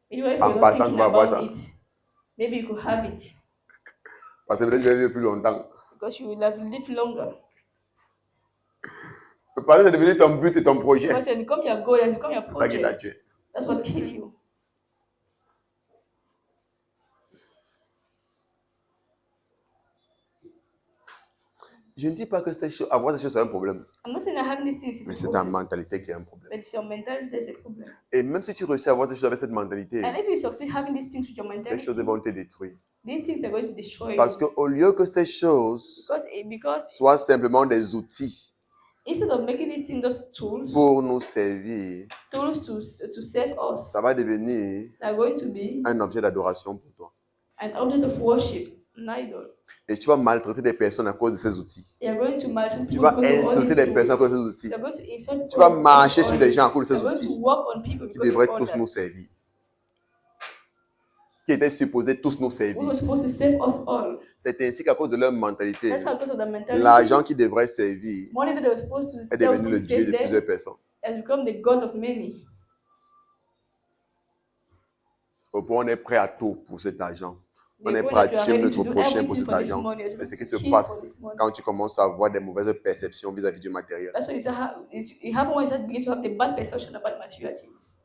Even if En you're not passant, thinking tu vas voir about ça. it, maybe you could have it Parce que peut-être tu vas vivre plus longtemps. because you will have lived longer. Parce que c'est devenu ton but et ton projet. Because it become your goal, it become your C'est ça qui t'a project. tué. That's what kills you. Je ne dis pas que avoir ces choses, c'est un problème. I'm not saying that having these things is Mais a c'est ta problem, mentalité qui est un problème. but it's your mentality that's a problem. Et même si tu réussis à avoir des choses avec cette mentalité, And if you succeed having these things with your ces choses mentality, vont te détruire. these things are going to destroy Parce you. qu'au lieu que ces choses Because soient simplement des outils instead of making these things just tools pour nous servir, to save us, ça va devenir they're going to be un objet d'adoration pour toi. an object of worship, an idol. Et tu vas maltraiter des personnes à cause de ces outils. You're going to maltreat Tu people vas because of all insulter these des personnes à tools. cause de ces outils. You're going to insult Tu vas people marcher because sur of des all gens à cause de these. ces You're going to outils walk on people qui because devraient of tous nous others servir. qui étaient supposés tous nous who servir. was supposed to save us all. C'est ainsi qu'à cause de leur mentalité, That's how, because of the mentality, l'argent qui devrait servir money that they were supposed to est that was devenu supposed le to Dieu save de them plusieurs personnes. has become the god of many. Au point où on est prêt à tout pour cet argent. On The est point prêt à that you are tuer ready notre to do prochain pour everything cet for this argent. money, C'est ce to qui se kill for passe this money. quand tu commences à avoir des mauvaises perceptions vis-à-vis du matériel. That's why it happens when you start beginning to have the bad perception about material things.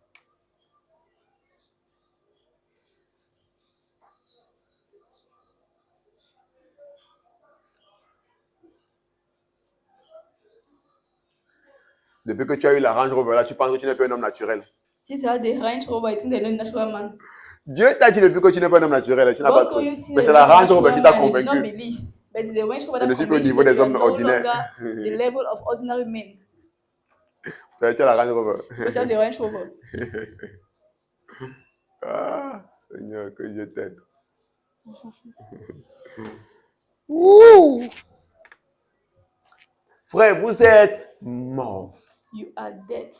Depuis que tu as eu la Range Rover, là, tu penses que tu n'es pas un homme naturel. Since you have the Range Rover, it's in the natural man. Dieu t'a dit depuis que tu n'es pas un homme naturel, tu n'as pas God cru. told you see Mais the c'est la Range natural Rover qui man t'a and you did not convaincu. believe. But it's the Range Rover Je ne that suis plus au convinced you niveau that des you are hommes no ordinaires. longer the level of ordinary men. Tu as la Range Rover. Because you have the Range Rover. Ah, Seigneur, que Dieu t'aide. Ouh. Frère, vous êtes morts. You are dead.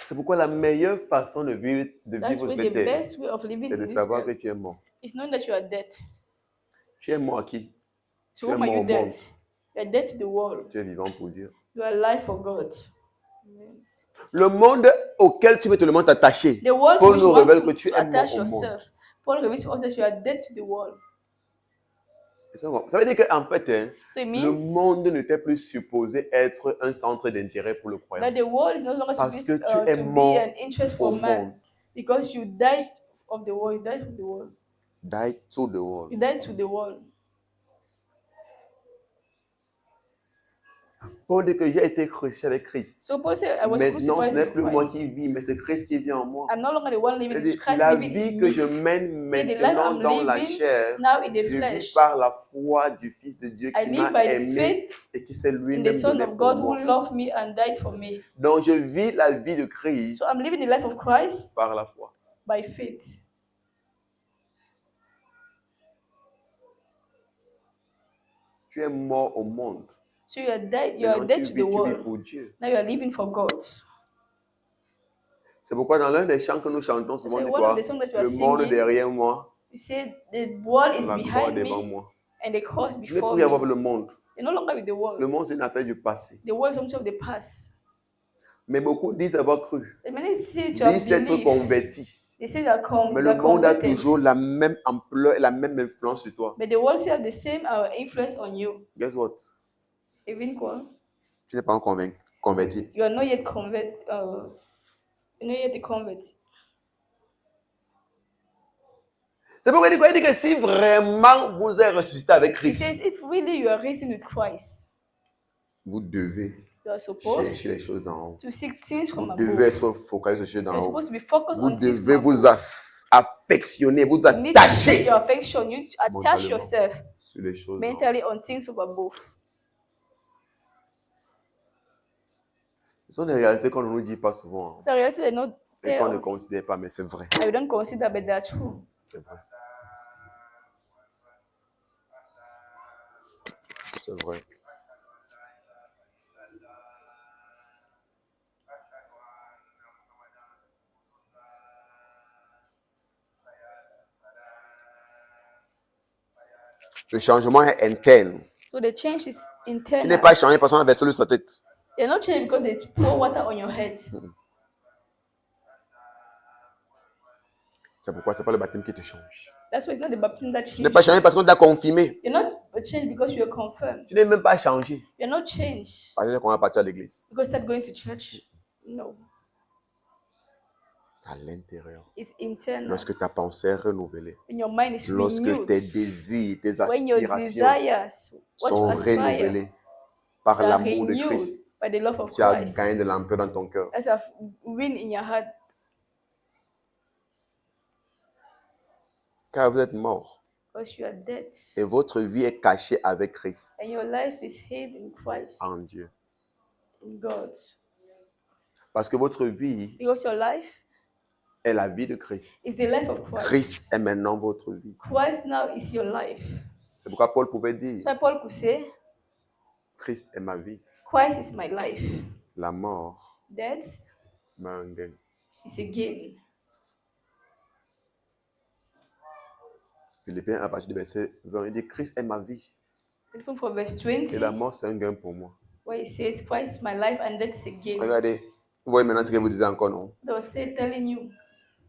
C'est pourquoi la meilleure façon de vivre That's sur why cette the terre, best way of living c'est in de this savoir que earth tu es mort. is knowing that you are dead. Tu es mort à qui? So Tu es whom are mort you au dead? monde. You are dead to the world. Tu es vivant pour Dieu. You are alive for God. Amen. Le monde auquel tu veux tellement t'attacher, The world to Paul which nous you want révèle que to tu es mort attach au monde. yourself. Paul reveals to us that you are dead to the world. Ça veut dire qu'en fait, hein, So it le means monde n'était plus supposé être un centre d'intérêt pour le croyant. that the world is no longer Parce supposed que tu es to be mort an interest au for man. monde. Because you died of the world. You died from the world. Die to the world. You died to the world. Paul dit que j'ai été crucifié avec Christ. So Paul said, I was Maintenant, ce crucified n'est with plus moi Christ. qui vis, mais c'est Christ qui vit en moi. I'm no longer the one living, it's C'est-à-dire, Christ la living in vie que je me. mène See, the life maintenant I'm dans la living chair, now in the je vis flesh, par la foi du Fils de Dieu I qui live m'a by the aimé faith et qui s'est in the lui-même Son donné of pour God who moi. loved me and died for me. Donc, je vis la vie de Christ So I'm living the life of Christ par la foi. by faith. Tu es mort au monde. So you are dead. You are Maintenant, dead tu to the vis world. pour Dieu. Now you are living for God. C'est pourquoi dans l'un des chants que nous chantons souvent, So on dit one quoi? of the songs that you are Le monde singing, derrière moi, you say the world is la croix behind devant me moi. and the cross Je n'ai before plus à voir me. le monde. You're no longer with the Le world. monde, c'est une affaire du passé. The world is something of the past. Mais beaucoup disent avoir cru, The many say to have disent s'être believed. convertis. They say that Mais they le are monde a converted. toujours la même ampleur et la même influence sur toi. But the world still have the same influence on you. Guess what? Even quoi? Tu n'es pas encore converti. You are not yet convert. You're not yet a convert. C'est pourquoi il dit que si vraiment vous êtes ressuscité avec It Christ, says if really you are risen with Christ, vous devez you are supposed chercher les choses d'en haut. to seek things Vous from above. devez être focalisé sur les choses You're d'en haut. supposed to be focused Vous on things devez from vous above. affectionner, vous You need to set attacher your affection. You need to attach mentalement yourself sur les choses d'en haut. mentally on things of above. Ce sont des réalités qu'on ne nous dit pas souvent, hein, So reality they not et tell qu'on ne us. considère pas, mais c'est vrai. I don't consider, but they are true. C'est vrai. C'est vrai. Le changement est interne. So the change is Tu n'es internal. pas changé parce qu'on a versé l'eau sur ta tête. You're not changed because they pour water on your head. C'est pourquoi c'est pas le baptême qui te change. That's why it's not the baptism that Tu n'es changes. pas changé parce qu'on t'a confirmé. You're not changed because you are confirmed. Tu n'es même pas changé You're not changed parce qu'on va partir à l'église. because start going to church. No, À l'intérieur. it's internal. Lorsque ta pensée est renouvelée. When your mind is Lorsque renewed. tes désirs, tes When your aspirations desires, what sont you aspire, renouvelés par are l'amour de renewed Christ by the love of qui a Christ. gagné de l'ampleur dans ton cœur. As a win in your heart, Car vous êtes mort because you are dead, et votre vie est cachée avec Christ and your life is hid in Christ, en Dieu. in God. Parce que votre vie Because your life est la vie de Christ. is the life of Christ. Christ est maintenant votre vie. Christ now is your life. C'est pourquoi Paul pouvait dire, So Paul could say, Christ est ma vie. Christ is my life. La mort Death m'a un gain. is a gain. Philippiens à partir du verset 20, il dit Christ est ma vie Even from verse et 20, la mort c'est un gain pour moi. where it says, Christ is my life and death is a gain. Regardez, vous voyez maintenant ce que vous disiez encore, non? They will say, telling you.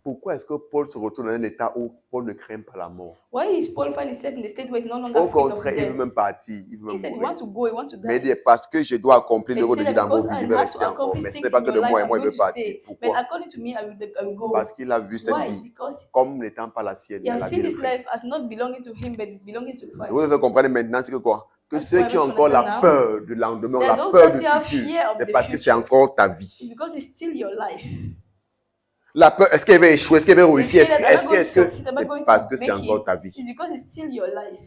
Pourquoi est-ce que Paul se retrouve dans un état où Paul ne craint pas la mort? Why is Paul find himself in the state where he's no longer Au afraid of contraire, il veut death? même partir, il veut He même said, he mourir. wants to go, he wants to Mais il die. dit, parce que je dois accomplir But le he rôle de said Dieu that dans vos because vies, I je vais have to rester encore. accomplish Mais ce things n'est pas in que your de life, moi et I'm moi, il going veut to partir. stay. But Pourquoi? according to me, I will go. Parce qu'il a vu cette Why? vie Because comme n'étant pas la sienne, he mais has la vie seen de his life Christ. as not belonging to him, but belonging to Je Christ. vous faire comprendre maintenant, c'est que quoi? Que That's ceux why qui ont let's encore la understand now peur de lendemain, that la those peur that du still have futur, fear of c'est the parce que c'est future, encore ta it's vie. because it's still your life. La peur, est-ce qu'elle va échouer? Est-ce qu'elle va They réussir? say that I'm not going to succeed, I'm not C'est going parce to que c'est make encore it. ta vie. It's because it's still your life.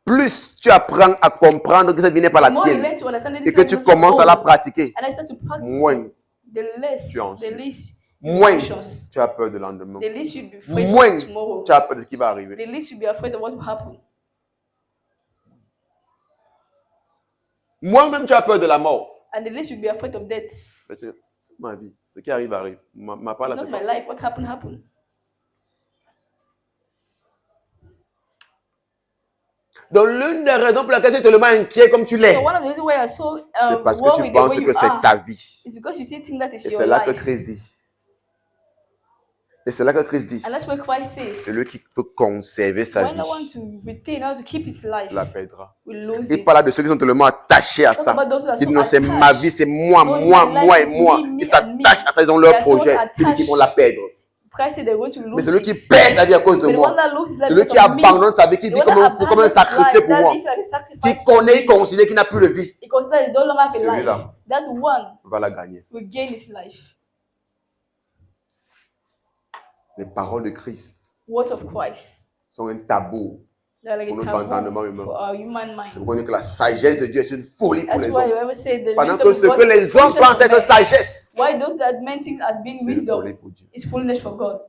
Plus tu apprends à comprendre que cette vie n'est pas The la more you tienne learn to understand that et this que life is tu not your commences à la own, pratiquer, and I start to practice moins it, the less, tu es anxieux. the least you be moins anxious, tu as peur de lendemain, the least you'll be afraid moins of tomorrow, tu as peur de ce qui va arriver. the least you'll be afraid of what will happen. Moi-même, tu as peur de la mort. And the least you'll be afraid of death. C'est ma vie. Ce qui arrive, arrive. Ma part, là, It's c'est not my pas. life. What happened, happened. Donc, l'une des raisons pour laquelle tu es tellement inquiet comme tu l'es, So one of the reasons why you're so c'est parce que worried tu the penses way you que c'est are ta vie. is because you see things that is Et your c'est là que life. Christ dit. Et c'est là que Christ dit. And that's what Christ says. Celui qui veut conserver sa When I want vie, to retain, how to keep his life, la perdra. will lose Il it. parle de ceux qui sont tellement attachés à Talk ça. about those who are Il dit so non, c'est attached. ma vie, c'est moi, No, it's moi, my life, moi et it's moi. me, me Ils and s'attachent me. à ça, ils ont They leur are so projet. Il dit qu'ils vont la perdre. Christ said they're going to Mais lose celui it. qui perd sa vie à cause de But the one moi, that loses life celui because qui of me, abandonne sa vie, qui the vit one comme un that fou, comme un abandons sacrifié life, pour that moi, live like a sacrifice qui for connaît, me, il considère qu'il n'a plus de vie, he considers he no longer have a Celui-là. life. That one va la gagner. will gain his life. Les paroles de Christ Words of Christ. sont un tabou. They're like Pour a notre entendement taboo humain. for our human C'est mind. pourquoi on dit que la sagesse de Dieu est une folie pour That's les why hommes. you ever say the Pendant wisdom que of ce God que is les hommes foolishness pensent for être men. sagesse, Why those that men think as being c'est une folie wisdom pour Dieu. is foolishness for God.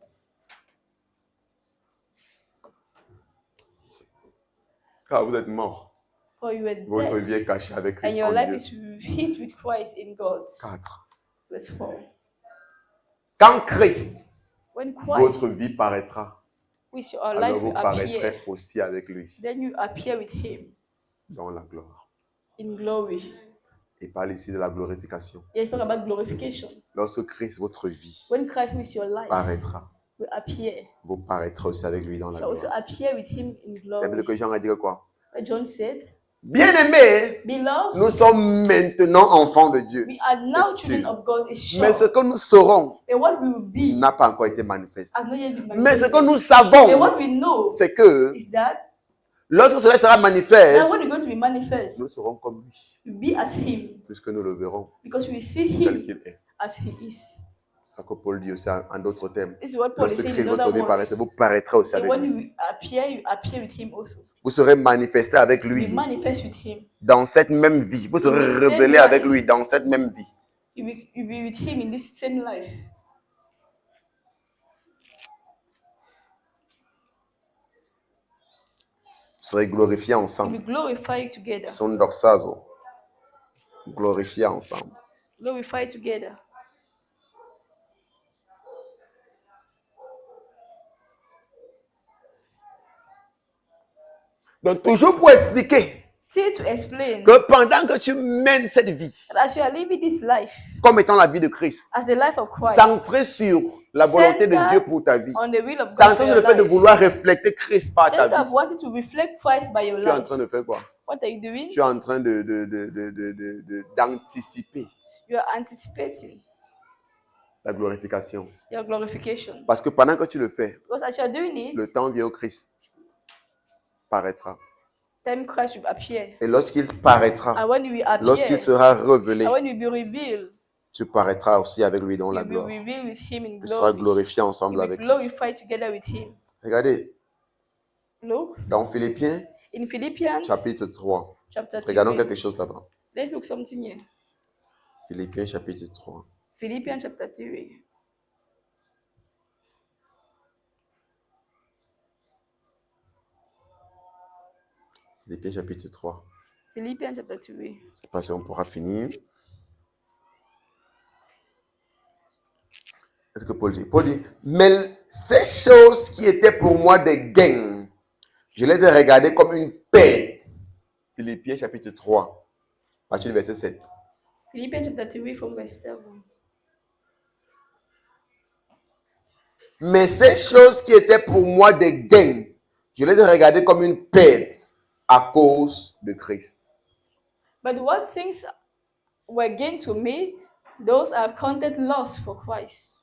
Car vous êtes mort. For you are Votre vie est dead, cachée avec and Christ your en life Dieu. is hid with Christ in God. 4. Verse 4. Quand Christ, When votre Christ, vie paraîtra, with your alors life vous will appear, paraîtrez aussi avec lui then you appear with Him dans la gloire. in glory. Il parle ici de la glorification. Yes, talk about glorification. Lorsque Christ, votre vie, When Christ with your life paraîtra, will appear, vous paraîtrez aussi avec lui dans la shall also gloire. appear with Him in Ça veut dire glory. que Jean a dit quoi? What John said, Bien-aimés, Beloved, nous sommes maintenant enfants de Dieu. we are now C'est children sûr. of God, is sure. Mais ce que nous serons But what we will be n'a pas encore été manifeste. has not yet been Mais ce manifested. que nous But savons, what we know c'est que is that lorsque cela sera now manifeste, when we're going to be manifest, nous serons comme lui, we'll be as Him, puisque nous le verrons because we see tel Him qu'il est. as He is. C'est ça que Paul dit aussi en d'autres termes. This is what Paul is Lorsque saying Christ, in votre other vie paraîtra, words. vous paraîtrez aussi So avec when lui. you appear with Him also. Vous serez manifesté avec We lui manifest with Him. dans cette même vie. Vous serez In the same révélé life. avec lui dans cette même vie. You'll be with Him in this same life. Vous serez glorifiés You'll ensemble. be glorified together. Son doxazo. Glorifiés ensemble. Glorified together. Donc, toujours pour expliquer Still to explain que pendant que tu mènes cette vie, that as you are living this life comme étant la vie de Christ, as the life of Christ, centré sur la volonté de Centre Dieu pour ta vie, on the will of God centré for sur your le fait de life, vouloir refléter Christ par ta instead of vie, wanting to reflect Christ by your tu es en life, train de faire quoi? what are you doing? Tu es en train d'anticiper You are anticipating la glorification. your glorification. Parce que pendant que tu le fais, Because as you are doing le it, temps vient où Christ paraîtra. time Christ will appear. Et lorsqu'il paraîtra, And when he will appear, lorsqu'il sera révélé, and when he will be revealed, tu paraîtras aussi avec lui dans you la will be gloire. revealed with him in Tu seras glory. glorifié ensemble You will avec be lui. glorified together with him. Regardez, Look, dans Philippiens, in Philippians chapitre 3, chapter regardons 3, quelque chose là-bas. let's look something here. Philippiens, chapitre 3. Philippians chapter 3. Philippiens, chapitre 3. Philippians chapter 3. Je ne sais pas si on pourra finir. Qu'est-ce que Paul dit? Paul dit, mais ces choses qui étaient pour moi des gains, je les ai regardées comme une perte. Philippiens chapitre 3, à partir du verset 7. Philippians chapter 3 from verse 7. Mais ces choses qui étaient pour moi des gains, je les ai regardées comme une perte à cause de Christ. But what things were gain to me, those are counted loss for Christ.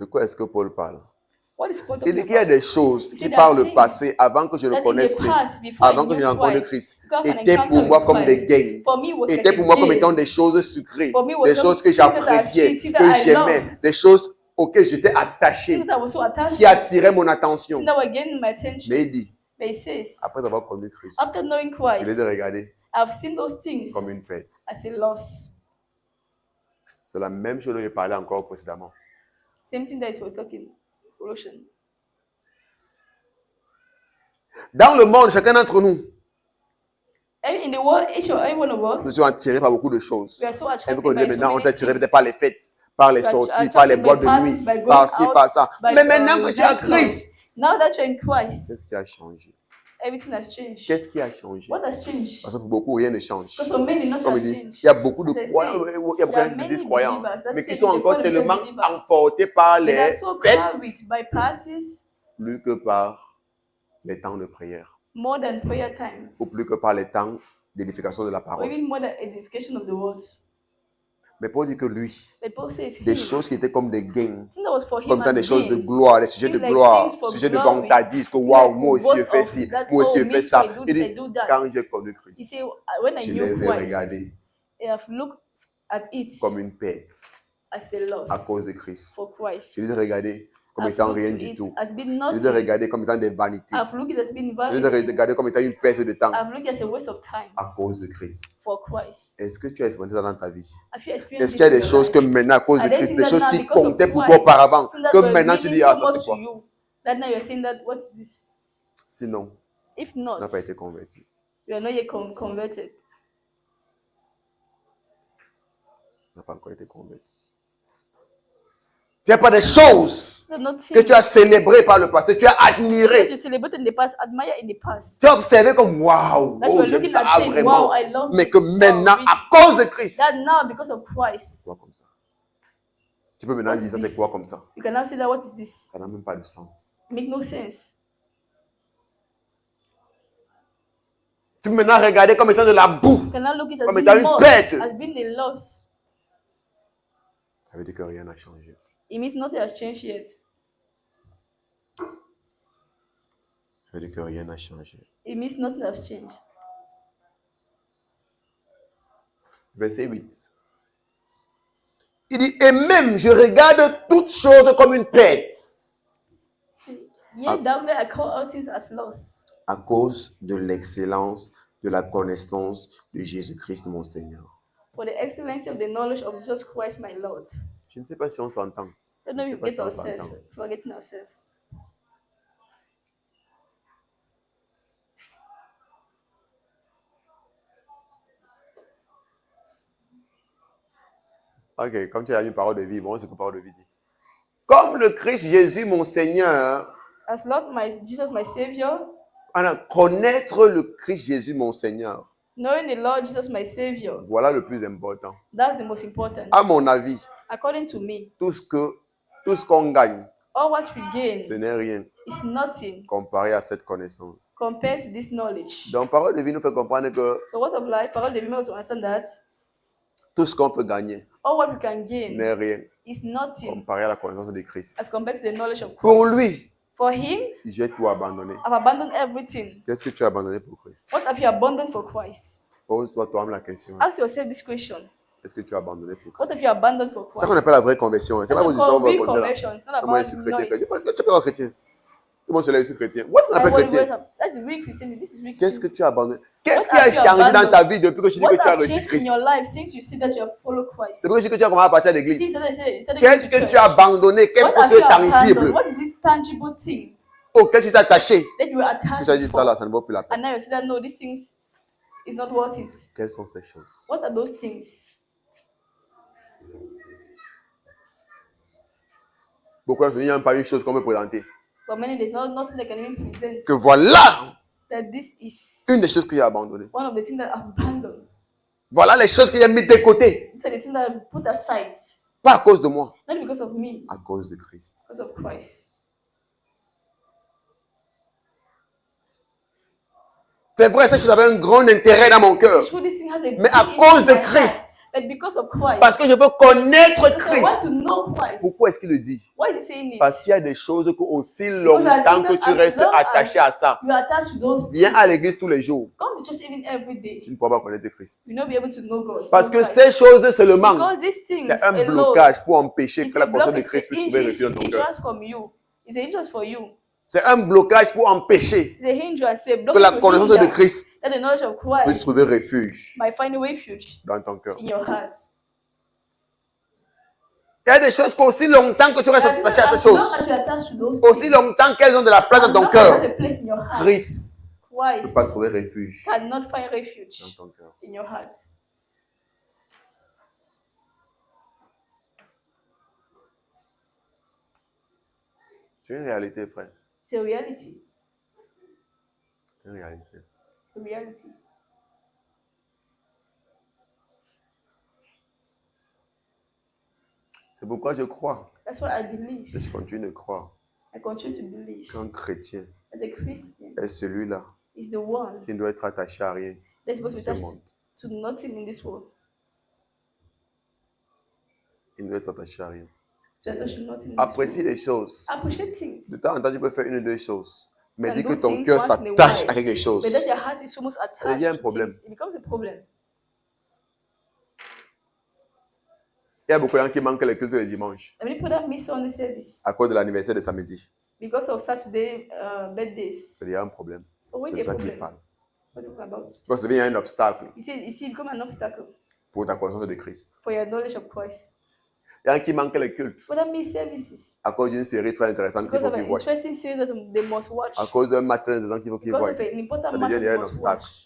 De quoi est-ce que Paul parle? What is Paul Il talking dit qu'il y a about? des choses Il qui dit par le that passé, avant que je ne that in connaisse the Christ, past, before avant I que je knew rencontre Christ, Christ, because an étaient pour encounter moi with comme des Christ, gains. for me was like Étaient a pour moi comme gain. étant des choses sucrées, For me was des some choses que things that are j'appréciais, sweet, things that que I j'aimais, love, des choses auxquelles j'étais attaché, things that I was so attached qui to, attiraient mon attention. things that were gaining my attention. Mais il dit, But he says, après avoir connu Christ, after knowing je les ai Christ, regardés I've seen those things comme une perte. as a loss. C'est la même chose dont je parlais encore précédemment. Same thing that he was talking, Colossians. Dans le monde, chacun d'entre nous, In the world, each and every one of nous us, sommes attirés par beaucoup de choses. we are so Et attracted vous by connaissez so maintenant, on est many attiré things. peut-être par les fêtes, par les We are sorties, par les attracted by boîtes de parties, nuit, by going par ci, out, par ça. by, Mais maintenant que tu as nightclubs. Christ, Now that you're in qu'est-ce Christ, qui a changé? everything has changed. Qu'est-ce qui a changé? What has changed? Parce que pour beaucoup, rien ne change. Because for many, nothing Comme il has dit, changed. il y a beaucoup de As I croyants, say, il y a beaucoup de there are gens qui se many disent croyants, believers that mais qui say sont they encore call themselves tellement believers, emportés par but they les are so fêtes, carried by parties plus que par les temps de prière, more than prayer time, ou plus que par les temps d'édification de la or parole. even more than edification of the word. Mais Paul dit que lui, But Paul says des him, choses qui étaient comme des gains, thing that was for him comme étant as des choses de gain, gloire, des sujets de things like gloire, things for sujets de glory, vantardise, que things waouh, like moi aussi je boast fais of ci, that, moi aussi oh, je fais me, ça. I do Il this, I dit, do that. quand j'ai connu He Christ, said, when I je knew les ai Christ, regardés I have looked at it comme une perte as a loss à cause de Christ. for Christ. Je les ai regardés comme I've étant looked rien to du it tout. as being Je les ai nothing. regardés comme étant des vanités. I've looked at it as being Je les ai vanity. regardés comme étant une perte de temps I've looked at it as a waste of time à cause de Christ. for Christ. Est-ce que tu as expérimenté ça dans ta vie? Have you experienced Est-ce qu'il y a this des in your choses que life? maintenant, à cause de Are there Christ, things des that choses now, qui because of comptaient pour toi Christ, auparavant, things that que were maintenant tu meaning dis, so ah, ça much c'est to quoi? you, that now you're saying that what is this? Sinon, If tu not, n'as pas été converti. you are not yet converted. Tu n'as pas encore été converti. Tu n'as pas des choses They're not que things tu as célébrées par le passé, tu as that admiré, you celebrate in the past, admire in the past. tu as observé comme waouh, That you oh, are j'aime looking ça at saying, vraiment, wow, I love mais this. que Wow, maintenant, really. à cause de Christ, That now, because of Christ, quoi comme ça. Tu peux maintenant What dire is ça, c'est this? quoi comme ça? you can now say that what is this? Ça n'a même pas de sens. Make no sense. Tu peux maintenant regarder comme étant de la boue. You can now look at it Comme as étant being une lost, perte. as being a loss. Ça veut dire que rien n'a changé. It means nothing has changed yet. Ça veut dire que rien n'a changé. It means nothing has changed. Verset 8. Il dit, et même je regarde toutes choses comme une perte Yet doubtless I call all things as loss à cause de l'excellence de la connaissance de Jésus-Christ mon Seigneur. for the excellency of the knowledge of Jesus Christ my Lord. Je ne sais pas si on s'entend. I don't know Je if sais we pas get si on ourselves, s'entend. forgetting ourselves. Ok, comme tu as une parole de vie, bon, c'est une parole de vie dit. Comme le Christ Jésus mon Seigneur, As Lord my Jesus my Savior, alors, connaître le Christ Jésus mon Seigneur, knowing the Lord Jesus my Savior, voilà le plus important. that's the most important. À mon avis, According to me, tout ce qu'on gagne, all what we gain ce n'est rien is nothing comparé à cette connaissance. compared to this knowledge. Donc, parole de vie nous fait comprendre que So what of life? Parole de vie makes us understand that tout ce qu'on peut gagner all what we can gain n'est rien is nothing comparé à la connaissance de Christ. as compared to the knowledge of Pour Christ. lui, For him, j'ai tout abandonné. I've abandoned everything. Qu'est-ce que tu as abandonné pour Christ? What have you abandoned for Christ? Pose-toi toi-même la question. Ask yourself this question. Qu'est-ce que tu as abandonné pour What Christ? have you abandoned for C'est Christ? ça qu'on appelle la vraie conversion. C'est pas That's vos what histoires, we vous call racontez là. conversion. It's not Comment je about suis chrétien? noise. Tu peux pas chrétien. Tout le monde se lève, je suis chrétien. What on appelle chrétien? That's the real Christianity. This is real Qu'est-ce que Christianity. tu as abandonné? Qu'est-ce What qui a have you changé dans abandoned? ta vie depuis que tu dis que What tu as has reçu changed in Christ? your life since you see that you have followed Christ? C'est pour ça que tu as commencé à partir de l'église. Since you started Qu'est-ce going to que church, tu as abandonné? Qu'est-ce what que have c'est you abandoned? tangible What is this tangible thing auquel tu t'es attaché? that you were Tu attached as dit ça for? là, ça ne vaut plus la And peine. now you see that no, these things is not worth it. Quelles sont ces choses? What are those things? Beaucoup de gens, il n'y a même pas une chose qu'on peut présenter. But many there's nothing they can even present. Que voilà That this is une des choses que j'ai abandonnées. one of the things that I've abandoned. Voilà les choses que j'ai mises de côté. These are the things that I put aside. Pas à cause de moi, Not because of me, à cause de Christ. because of Christ. C'est vrai, cette chose avait un grand intérêt dans mon cœur. Sure, this thing has a big Mais à impact cause in de my Christ. heart. But because of Christ. Parce que je veux connaître Because I want Christ. to know Christ. Pourquoi est-ce qu'il le dit? Why is he saying it? Parce qu'il y a des choses que aussi longtemps que tu restes attaché à ça. You are attached to those Viens things. à l'église tous les jours. Come to church even every day. Tu ne pourras pas connaître Christ. You will not be able to know God. Parce que Christ. ces choses seulement, Because these things c'est un alone, blocage pour empêcher it's que la a personne block, de Christ it's puisse trouver refuge dans ton cœur. hindrance from you. It's a hindrance for you. C'est un blocage pour empêcher It's a hindrance, a block que la to connaissance hinder de Christ that the knowledge of puisse Christ trouver refuge might find a refuge dans ton cœur. in your heart. Il y a des choses qu'aussi longtemps que tu restes attaché à ces As long choses, as you are attached to those aussi things, longtemps qu'elles ont de la place as dans ton long as it has cœur, a place in your heart, Christ ne peut Christ pas trouver refuge cannot find dans refuge ton cœur. in your heart. C'est une réalité, frère. It's a reality. Une réalité. It's a reality. C'est pourquoi je crois, That's what I believe. et je continue de croire, I continue to believe qu'un chrétien that the Christian est celui-là is the one qui ne doit être attaché à rien that's dans supposed to ce be attached monde. to nothing in this world. Il ne doit être attaché à rien. To attach to nothing in this Apprécie world. les choses. Appreciate things. De temps en temps, tu peux faire une ou deux choses. Mais And dis que do ton things cœur once in a s'attache while. à quelque chose. But that your heart is almost Ça devient un attached to problème. things. It becomes a problem. Il y a beaucoup de gens qui manquent les cultes le dimanche And many people that miss Sunday service à cause de l'anniversaire de samedi. because of Saturday birthdays. C'est déjà un problème. It's always C'est de a ça qu'il problem. parle. What are you talking about? Tu vois, ça devient un obstacle You see, it becomes an obstacle pour ta connaissance de Christ. for your knowledge of Christ. Il y a gens qui manquent les cultes But that miss services à cause d'une série très intéressante qu'il because faut of qu'ils an voient. interesting series that they must watch. À cause d'un match très intéressant qu'il faut qu'ils Because voient. of an important Ça match devient they un must obstacle. watch.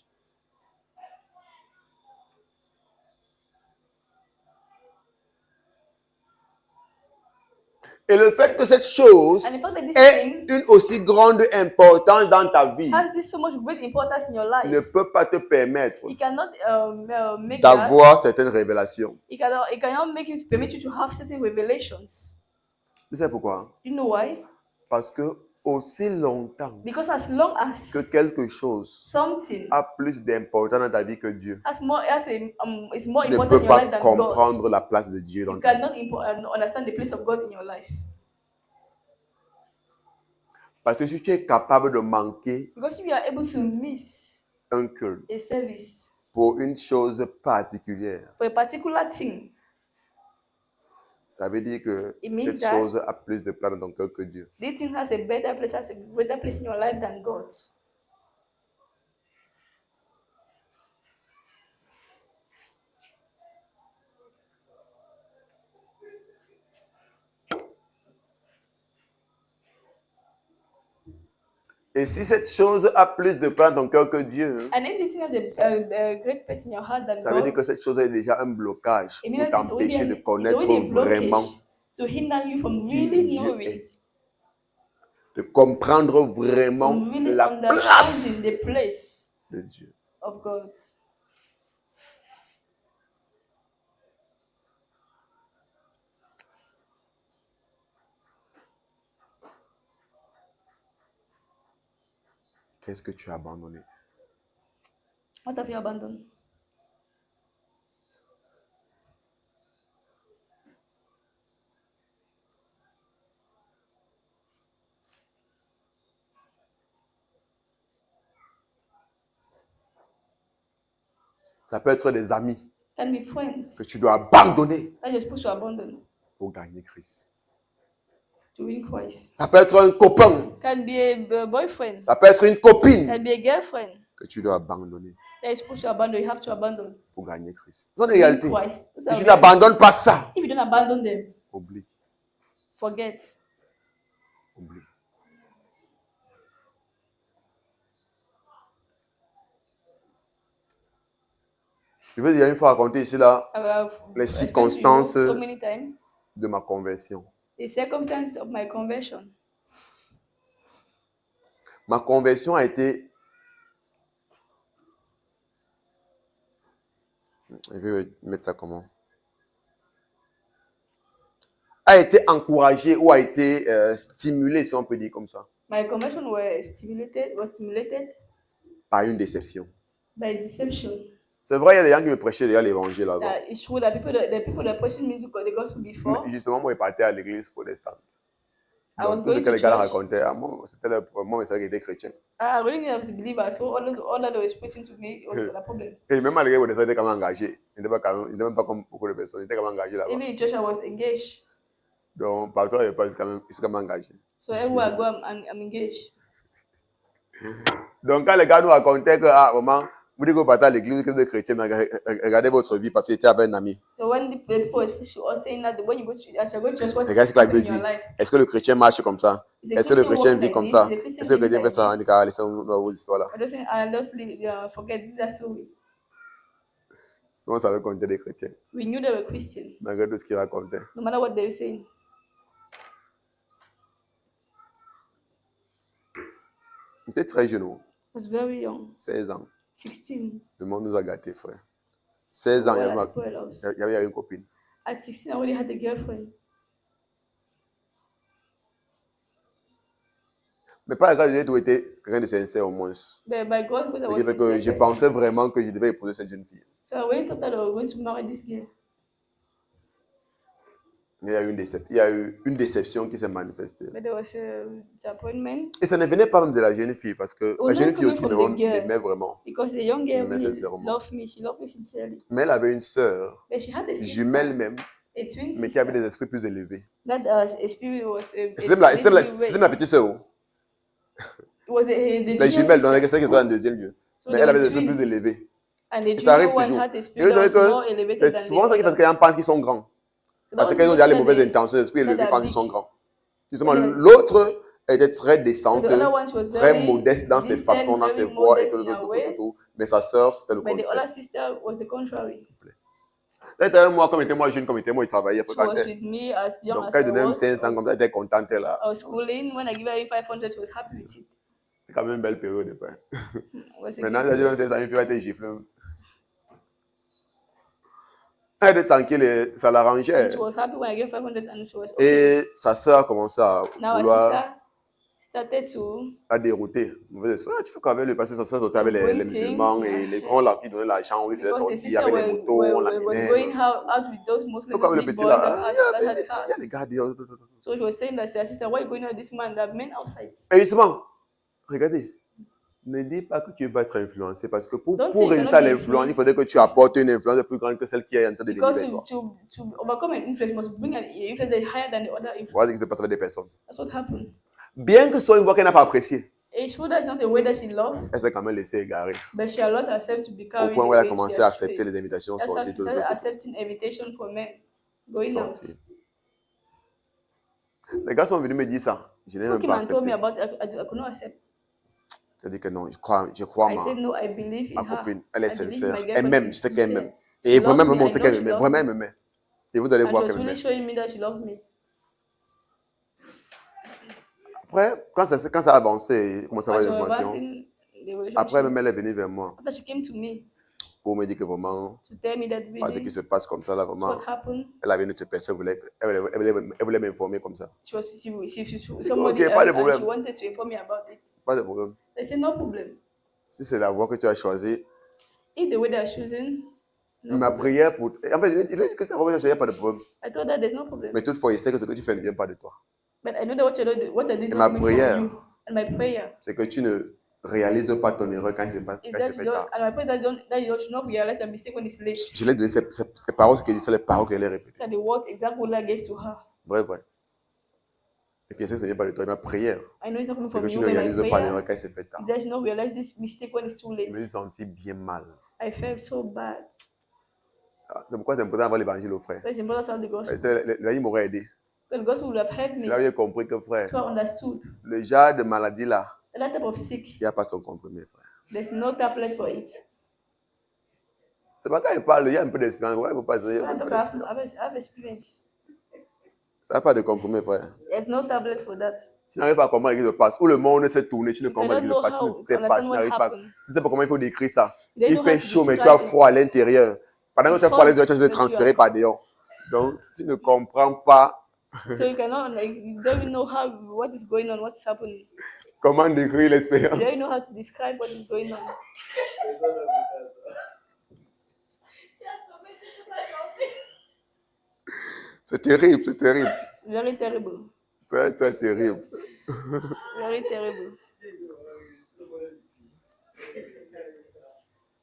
Et le fait que cette chose And the fact that this ait thing une aussi grande importance dans ta vie has this so much great importance in your life, ne peut pas te permettre it cannot make that. d'avoir certaines révélations. It cannot make you permit you to have certain revelations. Tu sais pourquoi? You know why? Parce que aussi longtemps Because as long as que quelque chose something a plus d'importance dans ta vie que Dieu, is more tu ne important peux in your pas life than comprendre God, la place de Dieu dans you ta vie. cannot understand the place of God in your life. Parce que si tu es capable de manquer Because if you are able to miss un culte a service pour une chose particulière, for a particular thing, ça veut dire que It means cette that- chose a plus de place dans ton cœur que Dieu. this thing has a greater place in your life than God. Et si cette chose a plus de place dans ton cœur que Dieu, And if this thing has a great place in your heart than ça veut dire God, que cette chose est déjà un blocage it pour means that it's already t'empêcher de it's connaître already a vraiment, blockage to hinder you from qui really Dieu knowing, est. De comprendre vraiment from really la understanding place the place de Dieu. of God. Qu'est-ce que tu as abandonné? What have you abandoned? Ça peut être des amis Can be friends que tu dois abandonner that you're supposed to abandon pour gagner Christ. to win Christ. Ça peut être un copain, Can be a boyfriend. ça peut être une copine Can be a girlfriend que tu dois abandonner that you're supposed to abandon. You have to abandon. pour gagner Christ. C'est une To win réalité. Christ. Those Si are tu realities. n'abandonnes pas ça, If you don't abandon them, oublie, forget. oublie. Je veux dire une fois raconter ici là I have les explained to you circonstances so many times de ma conversion. The circumstances of my conversion. Ma conversion a été... Je vais mettre ça comment? A été encouragée ou a été stimulée, si on peut dire comme ça, My conversion was stimulated par une déception. by deception. C'est vrai, il y a des gens qui me prêchaient déjà l'évangile avant. It's true that the people that pushing me to the gospel before, Mais justement, moi, je partais à l'église protestante. I was Donc, tout ce going que to les gars church. racontaient, à moi, c'était mon message qui était chrétien. I really didn't have to believe it. So all that they were preaching to me was a problem. Et même à l'église protestante, j'étais quand même engagé. Il n'était même pas comme beaucoup de personnes. J'étais quand même engagé là-bas. Even in church, I was engaged. Donc, partout où je passe, je suis quand même engagé. So everywhere I go, I'm engaged. Donc, quand les gars nous racontaient que, vraiment, vous dites que vous partez à l'église, que vous êtes chrétien, mais regardez votre vie parce que j'étais avec un ami. So when the people were saying that when you go to, as you go to church, what Regarde ce que la Bible in your dit. life? Est-ce que le chrétien marche comme ça? Is the Est-ce que le Christian chrétien walking vit like comme this? ça? Is the Christian Est-ce que le living chrétien fait like ça? this? Laissez-nous vos histoires là. I just forget that story. On savait qu'on était des chrétiens, We knew they were Christian, malgré tout ce qu'ils racontaient. no matter what they were saying. On était très jeunes, I was very young, 16 ans. 16. Le monde nous a gâtés, frère. 16 ans, il y Well, I avait spoiled us. il y avait une copine. At 16, I already had a girlfriend. Mais par la grâce de Dieu, j'ai toujours été quelqu'un de sincère au moins. Ce But by God, because I qui was fait que je sincere pensais person, vraiment que je devais épouser cette jeune fille. so I really thought that I was going to marry this girl. Mais il y a eu une déception qui s'est manifestée. But there was a disappointment Et ça ne venait pas même de la jeune fille, parce que was la jeune not fille coming aussi from the girl. m'aimait vraiment. because the young girl Mais really sincèrement. loved me. She loved me sincerely. Mais elle avait une sœur, But she had a sister, jumelle même, a twin mais qui avait sister. des esprits plus élevés. That a spirit was C'était même la petite sœur. It was the Les junior jumelles, donc sister. c'est qui était en deuxième lieu. So Mais they elle avait were des esprits plus twins. élevés. And the Et ça arrive junior one toujours. had a Et spirit vous savez that was que more elevated c'est than souvent the ça qui fait other. que les gens pensent qu'ils sont grands. So Parce that que was quand ils ont the déjà les reason mauvaises that intentions, les esprits that élevés they are pensent qu'ils big. sont grands. Justement, So l'autre était très So décente, the other one, she was très very modeste dans ses decent, façons, dans ses very voix et modest tout, in her ways. Mais sa sœur, c'était le But the contraire. other sister was the contrary. Elle était avec moi, comme était moi jeune, comme était moi, il travaillait, She was fréquentait. with me as young Donc, as quand il I donnait même was. 500, comme ça, elle était contente, elle là. I was schooling. When I give her 500, she was happy with it. C'est quand même une belle période, frère. It was a Maintenant, good elle a 500, une fille va être giflée. Elle était tranquille, et ça And l'arrangeait. she was happy when I gave 500 and she was okay. Et sa sœur a commencé à Now her vouloir sister started to à dérouter. Mauvais esprit. Ah, tu fais quoi avec lui? Parce que sa sœur sortait avec les Going musulmans things, et les grands là qui donnaient l'argent, on lui faisait because the sortir sister avec les motos, on was l'amenait. going out with those Tu fais Muslims, quoi avec le big petit boys là? that Ah, had il y a cars. les gars dehors. So she was saying that her sister, why are you going out with this man, that men outside? Et justement, regardez, ne dis pas que tu ne veux pas être influencé parce que pour Don't say you résister à cannot be l'influence, il influenced. faudrait que tu apportes une influence plus grande que celle qui est en train de venir Because vers toi. to overcome an influence, you must bring an influence that is higher than the other influence. Voilà ce qui se passe avec des personnes. That's what happened. Bien que ce soit une voix qu'elle n'a pas appréciée, It showed that it's not the way that she loved, elle s'est quand même laissée égarer. but she allowed herself to be Au carried point où elle a away to commencé their à accepter spirit. les invitations, That's how she sortir, tout, started accepting invitation for men going out. sortir. Les gars sont venus me dire ça. Je n'ai Who même came pas and told me accepté. about it? I could not accept. Je dis que non, je crois I said ma, no, I believe in ma her. copine. Elle est I believe sincère. my Elle girlfriend m'aime, is je sais qu'elle sincere. m'aime. Et She vraiment, loves elle me, me I montre know qu'elle she m'aimait. loves Vraiment, me. elle m'aimait. Et vous allez And she voir was qu'elle really m'aimait. showing me that she loved me. Après, quand ça a avancé, comment ça va As les we were informations, advancing the après même relationship, elle est venue vers moi after she came to me pour me dire que vraiment, to tell me that parce qu'il really se passe comme ça là, that's vraiment, what happened. elle avait une autre personne, elle voulait m'informer comme ça. She was somebody Ok, pas de else and problème. she wanted to inform me about it. Pas de problème. So I said no problem. Si c'est la voie que tu as choisie, If the way they are choosing, no ma problem. prière pour. En fait, je dis que c'est la voie que tu as choisie, il n'y a pas de problème. I told her there's no problem. Mais toutefois, il sait que ce que tu fais ne vient pas de toi. But I know that what you're doing is Et ma not coming prière, from you. And my prayer c'est que tu ne réalises pas ton erreur quand c'est is quand that c'est you fait don't, tard. and my prayer that you should not realize a mistake when it's late. Je l'ai donné ces paroles, ce qu'elle dit, c'est les paroles qu'elle a répétées. So the word exact what I gave to her. Vrai, vrai. Et que ça ne vient pas de toi. Et ma prière, I know it's not coming c'est from que tu you, ne but my réalises pas prayer l'erreur quand c'est fait tard. is that you not realize this mistake when it's too Je late. me suis senti bien mal. I felt so bad. C'est pourquoi c'est important d'avoir l'évangile au frère. So it's important to have the gospel. L'évangile m'aurait aidé. So the gospel would have helped C'est me. là où j'ai compris que, frère, So I understood. le genre de maladie là, That type of sick, il n'y a pas son comprimé, frère. there's no tablet for it. C'est pas quand il parle, il y a un peu d'expérience. Ouais, il ne faut pas dire, il y So a I un peu talk, d'expérience. I have experience. Ça n'a pas de compromis, frère. There's no tablet for that. Tu n'arrives pas à comprendre ce qui se passe. Où le monde s'est tourné, tu ne You comprends pas ce cannot qui se know passe. Tu ne how sais pas, understand tu what n'arrives pas. happened. Tu ne sais pas comment il faut décrire ça. You don't Il know how fait to chaud, mais tu as describe it. froid à l'intérieur. Pendant que tu as froid à l'intérieur, tu es en train de But you transpirer are- par dehors. Donc, tu ne comprends pas So you cannot, like, you don't even know what is going on, what's happening. comment décrire You l'expérience. don't even know how to describe what is going on. C'est terrible, c'est terrible. It's very terrible. C'est très terrible. Very terrible.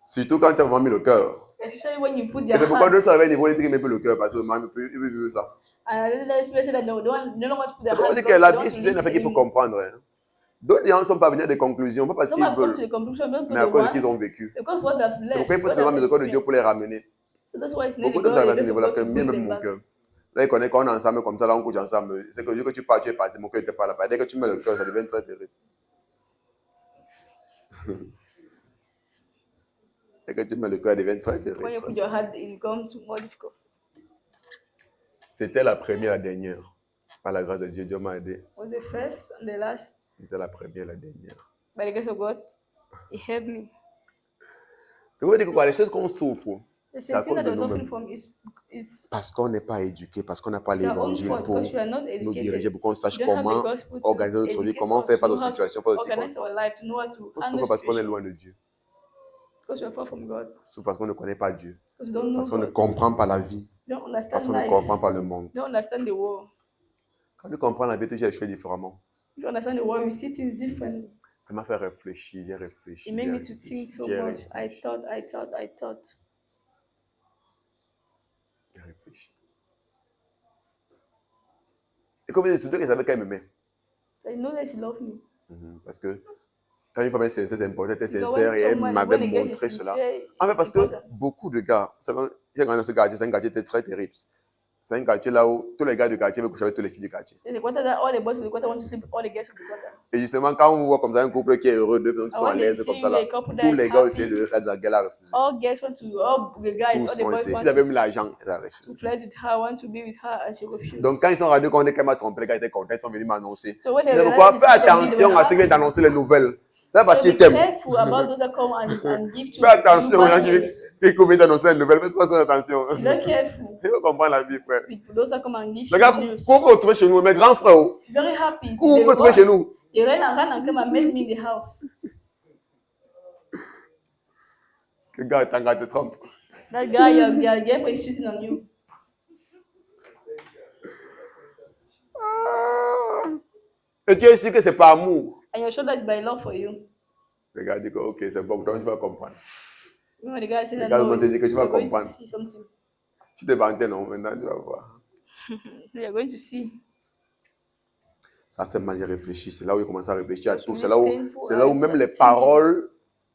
Surtout quand tu as vraiment mis le cœur. Especially when you put Et their c'est pourquoi d'autres hearts. avaient niveau électrique, mais peu le cœur, parce que le mari peut vivre ça. And other people say that no, they don't want to put C'est their pour hearts dire que because la they don't vie, want to c'est une live affaire qu'il faut anymore. comprendre. Hein. D'autres gens ne sont pas venus à des conclusions, pas parce Some qu'ils have come to veulent, the conclusion not mais à because cause de they ce qu'ils ont want, vécu. because what they've C'est left. pourquoi il faut what seulement they've le corps de Dieu pour les experienced. ramener. So that's why it's Beaucoup needed de gens God avaient is ce niveau-là, supposed que to bien bring même them mon back. cœur. Là, il connaît qu'on est ensemble comme ça, là, on couche ensemble. C'est que Dieu que tu pars, tu es parti, mon cœur n'était pas là-bas. Dès que tu mets le cœur, ça devient très terrible. Dès que tu mets le cœur, ça devient très When terrible. you put your heart, it becomes more difficult. C'était la première, la dernière. Par la grâce de Dieu, Dieu m'a aidé. Was the first and the last. C'était la première, la dernière. By the grace of God, He helped me. Je veux dire que quoi, les choses qu'on souffre, The c'est à same thing cause that de we're suffering nous-mêmes. from is Parce qu'on n'est pas éduqué, parce qu'on n'a pas it's our own l'évangile fault pour because we are not nous educated. diriger, pour qu'on sache We don't have the comment gospel to organiser notre vie, educate comment us, faire face to aux know how to situations, face aux organize our circonstances. life, to know how to On handle souffre parce qu'on est situations. loin de Dieu. Because we are far from God. On souffre parce qu'on ne connaît pas Dieu. Because we don't know Parce qu'on ne God. comprend pas la vie. We don't Parce understand qu'on ne life. comprend pas le monde. We don't understand the world. Quand tu comprends la vie, tu as échoué différemment. We don't understand the world. We see things differently. Ça m'a fait réfléchir, j'ai réfléchi. It made me to think so j'ai much. I réfléchi, thought. j'ai réfléchi. Et comme je dis, c'est Dieu qui savait qu'elle m'aimait. So I know that she loves me. Parce que quand une femme est sincère, c'est important, elle était Because sincère et elle when m'avait a girl is montré cela. sincere, En fait, it's parce que important. beaucoup de gars, vous savez, j'ai grandi dans ce quartier, c'est un quartier qui était très terrible. C'est un quartier là où tous les gars du quartier veulent coucher avec toutes les filles du quartier. In the quarter that all the boys in the quarter want to sleep with all the girls in the quarter. Et justement, quand on voit comme ça un couple qui est heureux, deux personnes qui And sont à when they l'aise see comme ça là, a couple that tous is les gars aussi happy, de la gueule à refuser. all girls want to, all the guys, Tous all the sont boys essayés. want Ils avaient mis l'argent, ils ont to refusé. flirt with her, want to be with her, and she refused. Donc quand ils sont rendus compte qu'elle m'a trompé, les gars étaient contents, ils sont venus m'annoncer. So when they C'est realized pourquoi fais it's not me, they attention were à ceux qui viennent happy. t'annoncer les nouvelles. C'est parce So qu'ils be t'aiment. careful about those that come and give to Fais attention you aux gens bad news. qui viennent t'annoncer les nouvelles. Fais attention. Be very careful Il faut comprendre la vie, frère. with those that come and give Les gars, you news. pour vous retrouver chez nous, mes grands frères, où Be very happy. vous They pouvez retrouver chez run. nous. They run and come and meet me in the house. Que gars, t'as gâté Trump. That guy, your girlfriend is cheating on you. Et tu es sûr que c'est pas amour. And your shoulder is by love for you. Le gars dit que ok, c'est bon, donc tu vas comprendre. You know, the guy said that gars no, vont te dire que tu vas you're going to comprendre. see something. Tu te vantais, non, maintenant tu vas voir. You're going to see. Ça fait mal, j'ai réfléchi. C'est là où il commence à réfléchir à That's tout. really C'est là où même les painful. paroles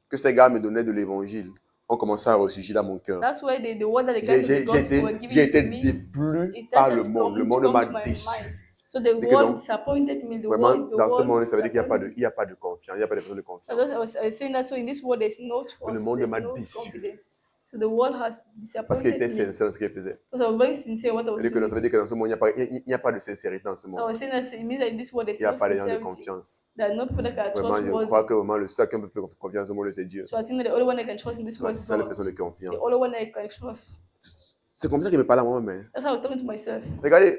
que ces gars me donnaient de l'évangile ont commencé à ressurgir dans mon cœur. That's why the word that the guys of the gospel were giving J'ai to été me, déplu it par started le to monde. come Le to monde come m'a to my déçu. mind. So the Et que world donc, disappointed me. The vraiment, world, dans ce monde, ça veut dire qu'il disappointed n'y a pas de confiance, il n'y a pas de personne de me. confiance. I was saying that, so in this world there's no trust, Le monde there's m'a no déçu. confidence. So the world has Parce qu'il disappointed était me. sincère dans ce qu'il faisait. Because I was very sincere what I Ça was veut dire que doing. dans ce monde, il n'y a pas de sincérité dans ce So I monde. was saying that it means that in this world there's Il n'y a no pas de gens de sincerity. confiance. There are no people that can Vraiment, trust je words. crois que vraiment le seul qui peut faire confiance au monde, c'est Dieu. So I think that the only one that can trust in this C'est world la is seule God. personne de The confiance. only one that I can trust. C'est comme ça qu'il me parle à moi-même. That's how I was talking to myself. Regardez,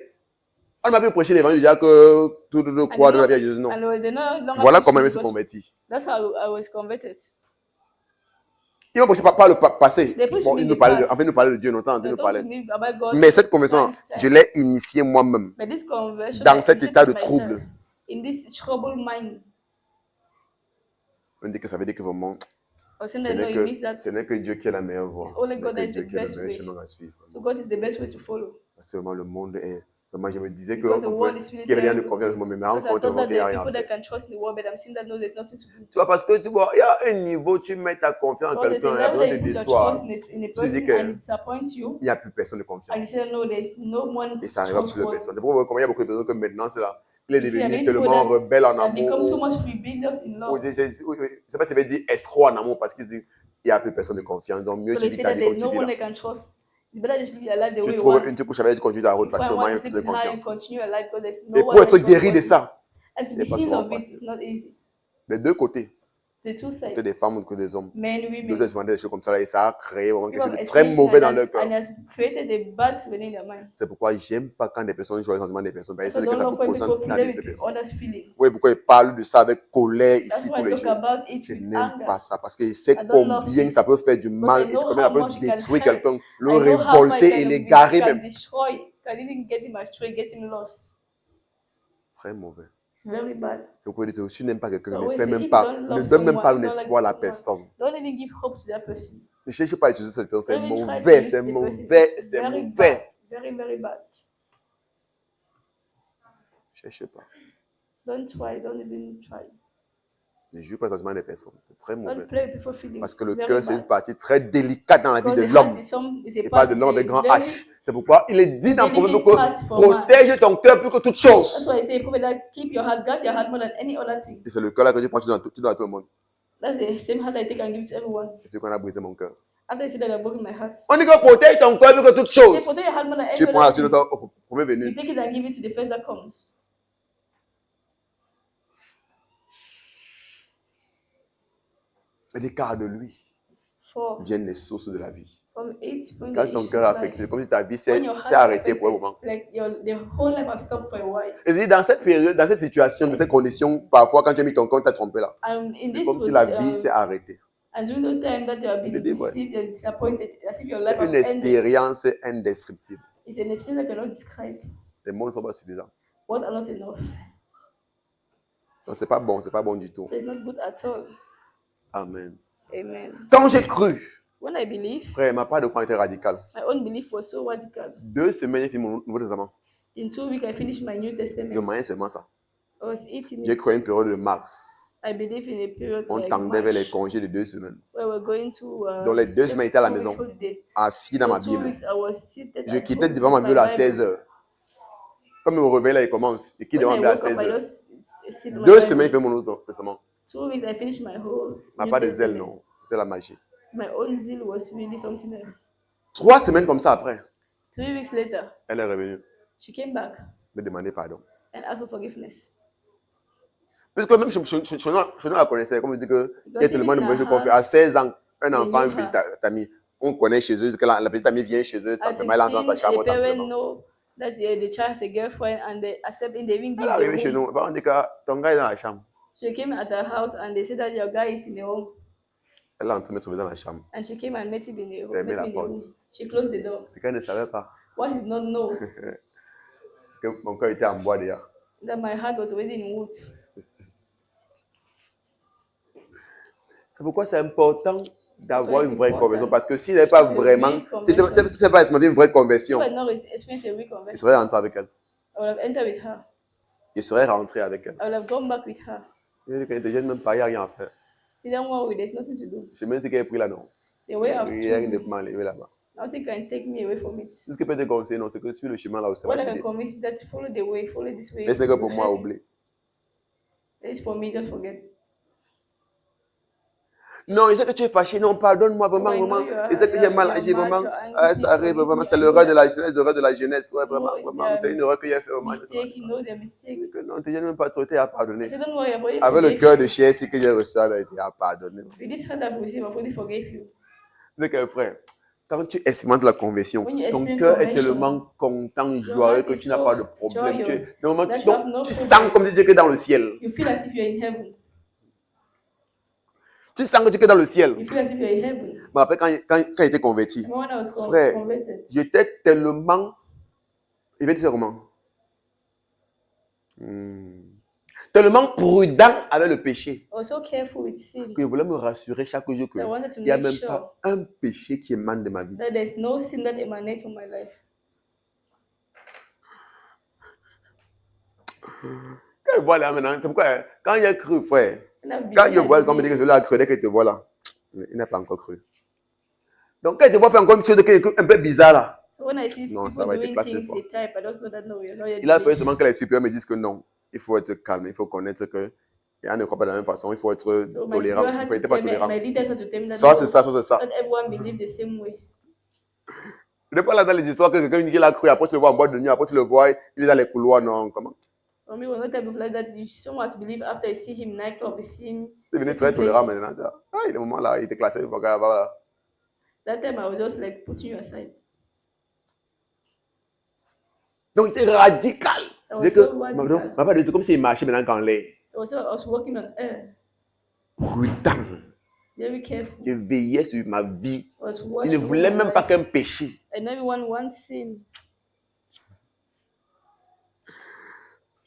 on m'a pu prêcher l'évangile déjà que tout le croire de la vie à Jésus. Non. And they no longer Voilà preach comment the il s'est gospel. converti. That's how I was converted. Il m'a prêché par le passé. They preach Bon, me il the nous parlait, past. en fait, il nous parlait de Dieu, on entend They nous talk to parler. me about God. Mais cette conversion, times, je l'ai initiée moi-même But this conversion, dans I cet initiated état de myself trouble. in this troubled mind. On dit que ça veut dire que vraiment, I was saying that no, it means that ce n'est que Dieu qui est la meilleure voie. It's only Ce God n'est that que is Dieu the qui est le best meilleur way. chemin à suivre. So God is the best way to follow. Parce que vraiment, le monde est. Vraiment, je me disais Because the qu'il world is really y avait rien de terrible. confiance en moi, mais en Because I compte, thought that il n'y a there are rien à people that faire. can trust in the world, but I'm seeing that no, there's nothing to do. Tu vois, parce que tu vois, il y a un niveau, tu mets ta confiance en Because there's quelqu'un, a il a level besoin de that you put your décevoir. trust in a Tu te dis person que- and it disappoints you. Il n'y a plus personne de And you confiance. say no, there's no one Et ça arrive à plusieurs trustworthy. personnes. C'est pour vous, comment il y a beaucoup de personnes que maintenant, c'est là. Il est You see, I devenu mean, tellement people rebelle en that become so amour. much rebellious in Ou love. je ne sais pas si ça veut dire escroc en amour parce qu'il se dit il n'y a plus personne de confiance. Donc mieux So tu they vis say ta that vie comme there's tu no vis one là. they can trust. It's better just live your life the way Tu you trouves want. une, tu couches avec, tu continues ta route You parce que find au moins, one, il y a sleep plus de with her, and confiance. continue your life because there's Et no one pour être that's guéri de trustworthy. ça, And to c'est be pas healed souvent of it, facile. it's not easy. Les deux côtés, The two que sides, des femmes ou que des hommes. men, D'autres women. se demandaient des choses comme ça là, et ça a créé vraiment quelque People chose have de très experienced mauvais like dans that, leur and cœur. has created a bad within their mind. C'est pourquoi j'aime pas quand des personnes jouent les sentiments des personnes. Parce So que don't ça love peut when causer people un play malaise ces with personnes. others' feelings. Oui, pourquoi ils parlent de ça avec colère That's ici why tous I les talk jours. about it Je with n'aime anger. pas ça parce que je sais I don't love combien it. ça peut faire du mal I et know combien how ça peut much it can détruire hurt. quelqu'un, le I know how far it révolter et can, l'égarer can même. destroy, can even get him astray, get him lost. Très mauvais. It's very bad. C'est pourquoi dire, si tu n'aimes pas quelqu'un, So ne always fais say, même if you pas, don't ne love donne même someone, pas you un don't like espoir à la someone, personne. don't even give hope to that person. Ne cherche pas à utiliser cette personne, c'est Don't even try to mauvais, use c'est the person. mauvais, It's c'est very mauvais. bad. Very, very bad. Ne cherche pas. Don't try, don't even try. Ne joue pas les sentiments des personnes, c'est très mauvais. Don't play with people's feelings. Parce que le Very cœur, c'est bad. une partie très délicate dans la vie Because de the l'homme. heart is a Et pas part, de l'homme avec it's grand very, H. C'est pourquoi il est dit dans le proverbe delicate part que for man. protège ton cœur plus que toute That's chose. why I say, prophet, that keep your heart, guard your heart more than any other thing. Et c'est le cœur là que je prends, tu donnes à tout le monde. That's the same heart I take and give to everyone. Et tu qu'on a brisé mon cœur. After I say that, I broken my heart. On dit que protège ton cœur plus que toute Say, chose. protect your heart more than Tu any prends other tu thing. donnes au premier You venu. take it and give it to the first that comes. Et l'écart de lui For viennent les sources de la vie. from it, when Quand the ton issues cœur est of affecté, life, comme si ta vie when s'est your heart s'est is arrêtée pour un affected, moment. it's like the whole life have stopped for a while. Et je dis, dans cette période, dans cette situation, dans cette condition, parfois quand tu as mis ton cœur, tu as trompé là. And in C'est this comme si la vie s'est arrêtée. and during the time that you have Je been dis, ouais. deceived, you're disappointed, as if your life C'est has une ended. expérience indestructible. It's an experience I cannot describe. Les mots ne sont pas suffisants. What are not enough. Donc c'est pas bon du tout. So it's not good at all. Amen. Amen. Quand j'ai cru, When I believe, frère, ma part de croix était radicale. my own belief was so radical. 2 semaines, j'ai fini mon Nouveau Testament. In 2 weeks, I finished my New Je Testament. mangeais seulement ça. I was eating J'ai it. cru à une période de mars. I believe in a period On like tendait vers les March, congés de 2 semaines. where we're going to Donc les 2 semaines, j'étais à la 2 weeks maison, holiday. assis dans ma So 2 Bible. weeks, I was seated Je at quittais home devant ma with Bible à my 16 Bible. h. Comme mon réveil là, il commence. Je quitte devant When ma I Bible à woke up, 16 I h. just sit my 2 semaines, j'ai Bible. fait mon Nouveau Testament. 2 weeks, I finished my whole Ma New part de zèle, Testament. non. C'était la magie. My own zeal was really something else. 3 semaines comme ça après, 3 weeks later, elle est revenue she came back me demander pardon. and asked for forgiveness. Puisque même je ne la connaissais, comme je dis que il y a Because tellement de even mauvaises in choses qu'on her fait. À 16 ans, un they enfant, knew une her. petite amie, on connaît chez eux, que la petite amie vient chez eux, ça At fait mal dans sa 16, chambre. a parent Simplement. know that the child has a girlfriend and they accept it, they even Elle est give arrivée the chez room. nous, on dit que ton gars est dans la chambre. She came at her house and they said that your guy is in the home. Elle est en train de me trouver dans la chambre. And she came and met him in the, Fermez met la him in the porte. room. She closed the door. C'est qu'elle ne savait pas What she did not know, que mon cœur était en bois déjà. that my heart was already in wood. C'est pourquoi c'est important d'avoir So une it's vraie important. conversion. Parce que s'il n'est pas Have a vraiment, real si conversion. c'est pas expérimenté une vraie conversion, If I had not experienced a je reconversion, serais rentré avec elle. I would have entered with her. Je serais rentré avec elle. I would have gone back with her. Je dis qu'elle était jeune, même pas, il n'y a rien à faire. See, then one way, there's nothing to do. Je sais même ce qu'elle a pris là, non. The way of Rien ne choosing, peut m'enlever là-bas. nothing can take me away from it. Tout ce qui peut te conseiller, non, c'est que suis le chemin là où ça What va I can t'aider. convince you that follow the way, follow this way. Mais ce n'est que pour will moi, help you. oublie. It's for me, just forget. Non, il sait que tu es fâché, non, pardonne-moi vraiment, Oh, I know vraiment. you are- Il sait que j'ai mal you're agi, mad, vraiment. you're angry, Ah, please ça arrive, forgive vraiment. me. C'est I l'erreur know de la jeunesse, l'erreur de la jeunesse. Ouais, vraiment, No, vraiment. C'est une erreur qu'il a fait. Vraiment. mistake, you know their mistake. Que non, tu n'es même pas trop, tu es à pardonner. I said, don't worry, I've already Avec le forgave cœur you. de chair, c'est que j'ai reçu, elle a été à pardonner. With this hand I've received, I've already forgave you. C'est que frère, quand tu expérimentes la conversion, When you ton experience cœur est conversion, tellement content, joyeux heart que is tu n'as so pas de problème. joyous Donc, that you have no tu problem. sens comme si tu étais dans le ciel. You feel as if you're in heaven. Tu sens que tu es dans le ciel. You feel as if you're in heaven. Mais après, quand il était converti, And when I was Frère. converted, j'étais tellement. Il va dire ça comment? Tellement prudent avec le péché. I was so careful with sin. Que je voulais me rassurer chaque jour I wanted qu'il to n'y a make même sure pas un péché qui émane de ma vie. that there's no sin that emanates from my life. Quand je vois là maintenant, c'est pourquoi quand il a cru, frère, And I've quand been- je vois I've comme il dit been- que je l'ai cru, dès qu'il te voit là, il n'a pas encore cru. Donc quand il te voit faire encore quelque chose de un peu bizarre là, So when I see Non, people ça va être doing classé things, fort. they type, I don't know that no, you're not yet il a believing. fallu seulement que les supérieurs me disent que non, il faut être calme, il faut connaître que et on ne croit pas de la même façon, il faut être So my tolérant, superior il had faut to être pas tell me, tolérant. my leaders had to tell me that Ça, no, c'est ça, ça, c'est ça. not everyone believe the same way. Je ne pas là dans les histoires que quelqu'un dit qu'il a cru, après tu le vois en boîte de nuit, après tu le vois, il est dans les couloirs, non, comment? For me, it was not type of like that. You so much believe after you see him nightclub, you see him. Il est devenu certain très tolérant places. maintenant. Ça. Ah, il y a des moments là, il était classé, voilà. That time I was just like putting you aside. Donc il était radical. I was C'est so que, radical. ma part de tout comme s'il marchait maintenant qu'en l'air. I was walking on air, Prudent. very careful. Je veillais sur ma vie. I was Il watching ne over voulait my même pas life. qu'un péché. And everyone wants sin.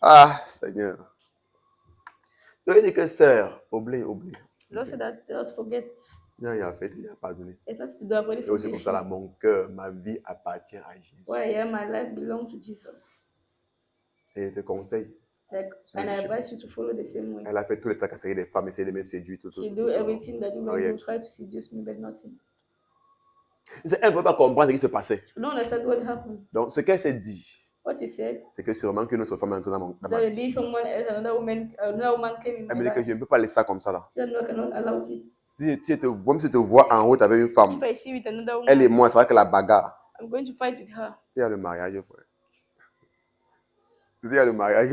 Ah, Seigneur. Donc il dit que sœur, oublie. Lord said that just forget. Non, il a fait, il a pardonné. It's not to do already Et aussi comme ça, là, forgive. mon cœur, ma vie appartient à Jésus. Where I am, my life belongs to Jesus. Et je te conseille. Like, and I advise you to follow the same way. Elle a fait tous les tracasseries des femmes, essayer de me séduire. Tout. She do everything that you Rien. want to try to seduce me, but nothing. Elle ne peut pas comprendre ce qui se passait. You don't understand what happened. Donc, ce qu'elle s'est dit, What she said, c'est que sûrement qu'une autre femme est entrée dans ma there will vie. be someone else, another woman came in Elle my me dit que life. je ne peux pas laisser ça comme ça là. She said, no, I cannot allow it. Si tu te vois, même si tu te vois en route avec une femme, If I see with another elle et woman, moi, c'est vrai que la bagarre. I'm going to fight with her. Il y a le mariage, frère. Il y a le mariage.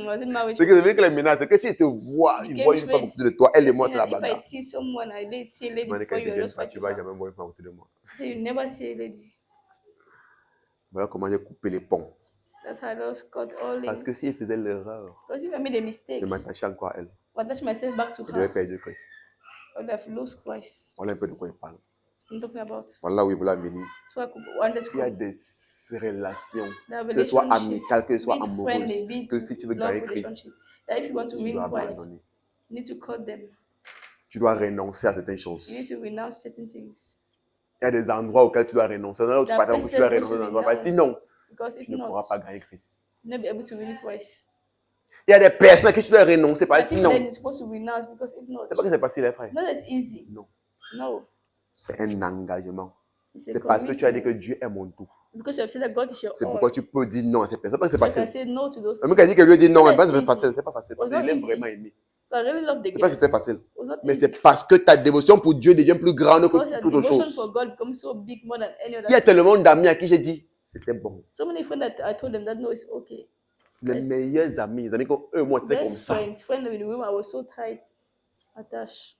Was it marriage? C'est que que les menaces, c'est que si tu te vois, il voit une femme au-dessus de toi, elle et moi, c'est la If I bagarre. see someone, I did see a lady Je m'en ai before you, I dit, just fight tu with vas her. jamais voir une femme au-dessus de moi. So you never see a lady. Voilà comment j'ai coupé les ponts. That's how I just got all Parce in. que si elle faisait l'erreur Because if I made a mistake, de m'attacher encore à elle, I attach myself back to je devais her, perdre Christ. I would have lost Christ. Voilà un peu de quoi il parle. I'm talking about. Voilà où il voulait en venir. So I wanted to Il y a come. des relations, That que ce soit relationship, amicales, que ce soit be friendly, amoureuses, be que si tu veux love gagner relationship. Christ, That if you want to tu win dois Christ, abandonner. you need to cut them. Tu dois renoncer à certaines choses. You need to renounce certain things. Il y a des endroits auxquels tu dois renoncer. Là où tu There are partages, tu places dois that you renoncer aux should endroits. renounce. Sinon, Because if tu ne not, pourras pas gagner Christ. you'll not be able to win Christ. Il y a des personnes à qui tu dois renoncer. There are people Sinon, that you're supposed to renounce because if not, c'est pas que c'est facile, les frères. not as easy. Non. No. C'est un engagement. It's a C'est parce que tu as dit que commitment. Dieu est mon tout. Because you have said that God is your C'est all. pourquoi tu peux dire non à ces personnes. C'est pas que c'est So I can facile. say no to those Le mec a dit que Dieu dit non, Not mais pas as c'est easy. facile. C'est pas facile. Parce It's qu'il not aime easy. vraiment aimer. I really love the C'est pas que game. c'était facile. It was not Mais easy. c'est parce que ta dévotion pour Dieu devient plus grande Because que your toute autre devotion chose. for God becomes so big more than any Il y a other thing. tellement d'amis à qui j'ai dit, c'était bon. So many friends that I told them that no, it's okay. Les Yes. meilleurs amis, les amis comme eux et moi, c'était comme Best ça. friends with women, I was so tight, attached.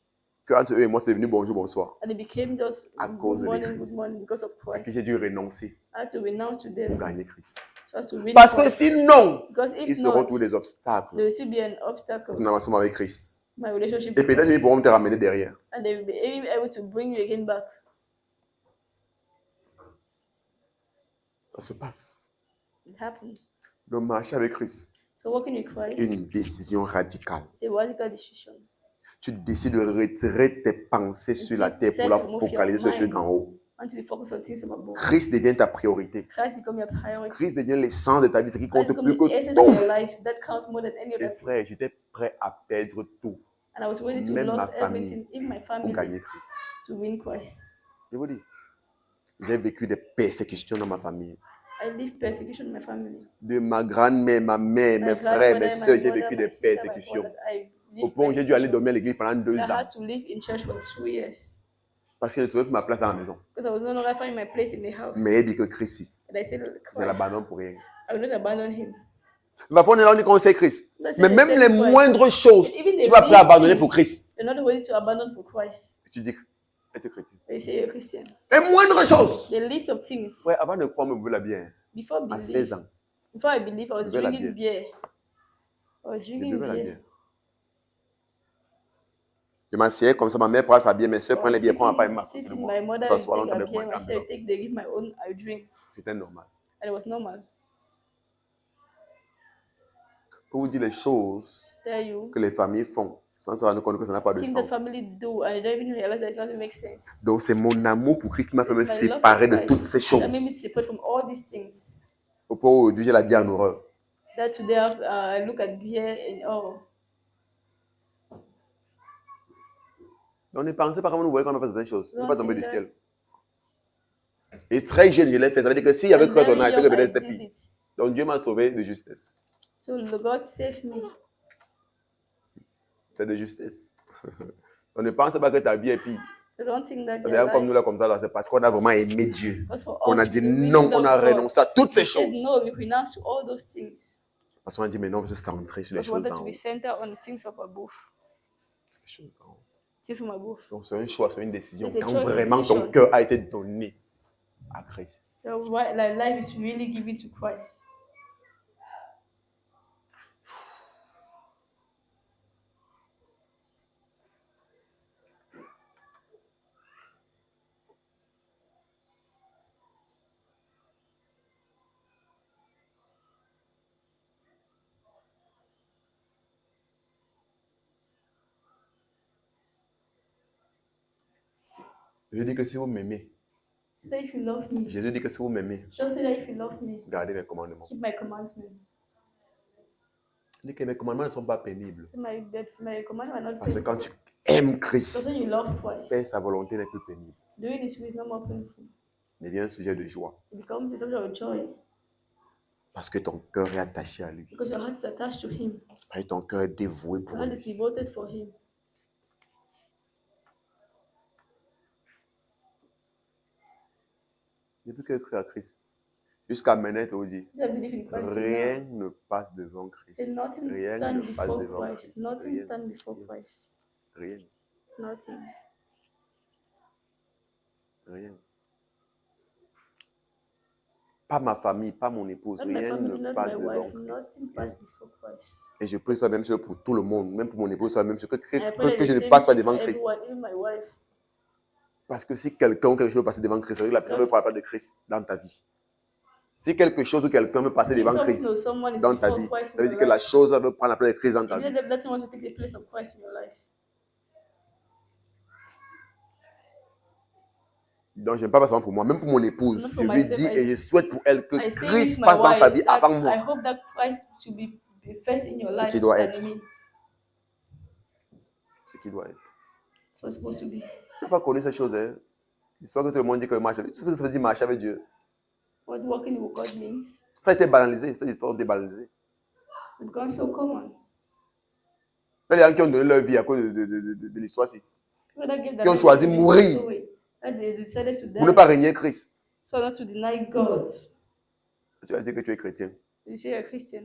Que entre eux et moi, c'était devenu bonjour, bonsoir. And it became just À cause good de morning, Christ. good morning because of À qui Christ. j'ai dû renoncer I had to renounce to pour them gagner Christ. so as to win Parce que Christ. sinon, Because ils if seront not, tous des obstacles there will still be an pour obstacle. ton avancement avec Christ. My relationship Et with peut-être ils Christ. pourront te ramener derrière. And they will be able to bring you again back. Ça se passe. It happened. Le marché avec Christ, So walking with c'est Christ, une décision radicale. it's a radical decision. Tu décides de retirer tes pensées sur la terre pour la focaliser sur les choses d'en haut. And to be focused on things from above. Christ devient ta priorité. Christ become your priority. Christ devient l'essence de ta vie, ce qui Christ compte become plus the que essence of your tout. life that counts more than any Et other thing. frère, j'étais prêt à perdre tout And I was ready to même lose ma famille, everything, even my pour family, gagner Christ. to win Christ. Je vous dis, j'ai vécu des persécutions dans ma famille. I live persecution in my family. De ma grand-mère, ma mère, My mes frères, mes grandmother, soeurs, my j'ai mother, vécu my des sister, my persécutions. brother, I Au live point où j'ai dû aller persecution. dormir à l'église pendant 2 I ans. had to live in church for 2 years Parce que je ne trouvais plus ma place à la maison. because I was no longer finding my place in the house. Mais il dit que Christ, And I said, je Christ, l'abandonne pour rien. I will not abandon him. Ma foi, on est là, on dit qu'on sait Christ. That's Mais the même same les Christ. moindres choses, Even tu the vas prêt à least abandonner things, pour Christ. you're not ready to abandon for Christ. Et tu dis, es-tu chrétien? But you say you're a Christian. Les moindres choses. The least of things. Ouais, avant de croire, me buvais la bière. Before À 16 belief, ans, before I believe, I was Je buvais la drinking beer. I was je drinking buvais la beer. bière. Je m'asseyais comme ça, ma mère prend sa bière, mes soeurs I prennent les was bières, prend pas une sitting, de sitting, moi. my mother Ça would soit take longtemps a de beer, moi. my sister would take, they give my own, I would drink. C'était normal. And it was normal. Pour vous dire les choses Tell you, que les familles font, sans se rendre compte que ça n'a pas de things that sens. family do, and they don't even realize that it doesn't make sense. Donc c'est mon amour pour Christ qui m'a fait me It's my love séparer for de Christ toutes ces that made me choses. separate from all these things. Au point où aujourd'hui j'ai la bière en horreur. That today I look at beer and oh, Donc ne pensez pas comment nous voyez quand on fait certaines choses. Ce n'est Non, pas tombé c'est du vrai. ciel. Et très jeune, je l'ai fait. Ça veut dire que s'il y avait and cru à ton very âge, c'est young que I peut-être c'était did pire. it. Donc Dieu m'a sauvé de justesse. So the God saved me. C'est de justesse. On ne pense pas que ta vie est pire. So don't think that C'est your comme nous life, là, comme ça, là, c'est parce qu'on a vraiment aimé Dieu. because for On a us, dit we really non, on love a God. renoncé à toutes ces We said choses. no, we renounce to all those things. Parce qu'on a dit maintenant, on veut se centrer sur les Because we choses wanted d'en to be haut. centered on the things of above. Les choses d'en haut. Things from above. Donc c'est un choix, c'est une décision. It's a Quand choice, a vraiment ton decision. cœur a été donné à Christ. So why, like, life is really given to Christ. Je dis que si vous m'aimez, So if you love me, Jésus dit que si vous m'aimez, just say that if you love me, gardez mes commandements. keep my commandments. Il dit que mes commandements ne sont pas pénibles. My commandments are not Parce que painful. quand tu aimes Because Christ, when you love Christ, faire sa volonté n'est plus pénible. doing His will is no more painful. Il devient un sujet de joie. It becomes a subject of joy Parce que ton cœur est attaché à lui. because your heart is attached to Him. Parce que ton cœur est dévoué Your pour heart is lui. devoted for Him. Depuis que j'ai cru à Christ, jusqu'à maintenant, je te dis, Since I believe in Christ, rien ne passe devant say Christ. nothing Rien stand ne passe before devant Christ. Christ. Nothing Rien. stand before Rien. Christ. Rien. Nothing. Rien. Pas ma famille, pas mon épouse. Not my Rien family, ne not passe my devant wife. Christ. Nothing Rien. pass before Christ. Et je prie ça même chose pour tout le monde, même pour mon épouse, ça même chose, I pray that que je the ne same passe pas thing devant for Christ. everyone, even my wife. Parce que si quelqu'un ou quelque chose veut passer devant Christ, ça veut dire que la personne ne parle pas de Christ dans ta vie. Si quelque chose ou quelqu'un veut passer If devant something Christ or someone is dans ta before vie, Christ ça in veut your dire que la life, chose veut prendre la place de Christ dans ta it vie. means that that thing wants to take the place of Christ in your life. Donc je ne parle pas seulement pour moi, même pour mon épouse. Not Je for lui myself, dis I- et je souhaite pour elle que I say Christ with my passe dans sa wife vie that avant I moi. hope that Christ should be first in your C'est ce life qui doit than être. me. Ce qui doit être. It's what's supposed to be. Tu n'as pas connu ces choses, hein? L'histoire que tout le monde dit que marche avec Dieu. Tu sais ce que ça veut dire marcher avec Dieu? What walking with God means. Ça a été banalisé, cette histoire a été banalisée. It's become so common. Là, il y a des gens qui ont donné leur vie à cause de l'histoire-ci. People that give their Qui ont life choisi to mourir. this way, that they decided to Pour ne die, pas régner Christ. so not to deny God. Tu vas dire que tu es chrétien. You say you're a Christian.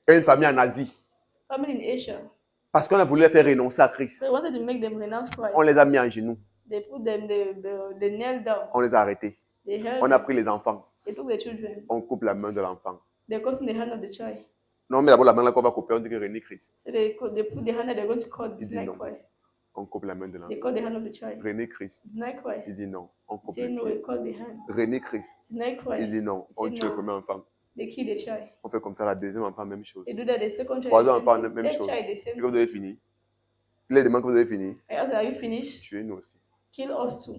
Et une famille en Asie. Family in Asia, Parce qu'on a voulu les faire renoncer à Christ. they wanted to make them renounce Christ. On les a mis en genoux. They put them, they knelt down. On les a arrêtés. They held On a them. pris les enfants. They took the children. On coupe la main de l'enfant. They cut in the hand of the child. Non, mais d'abord la main là qu'on va couper, on dit que régner Christ. So they put the hand that they're going to cut, Il dit deny non. Christ. On coupe la main de They l'enfant. cut the hand of the child. Régner Christ. Deny Il Christ. dit non. On coupe Say le no, pied. they cut the hand. Régner Christ. Deny Il Christ. dit non. On Say tue le no. premier enfant. They kill the child. On fait comme ça, la deuxième enfant, même chose. They do that the second child. The Troisième enfant, same thing. même Third chose. child, the Et same que vous thing. avez fini. Il les demande que vous avez fini. I asked, are you finished? Tuez-nous aussi. Kill us too,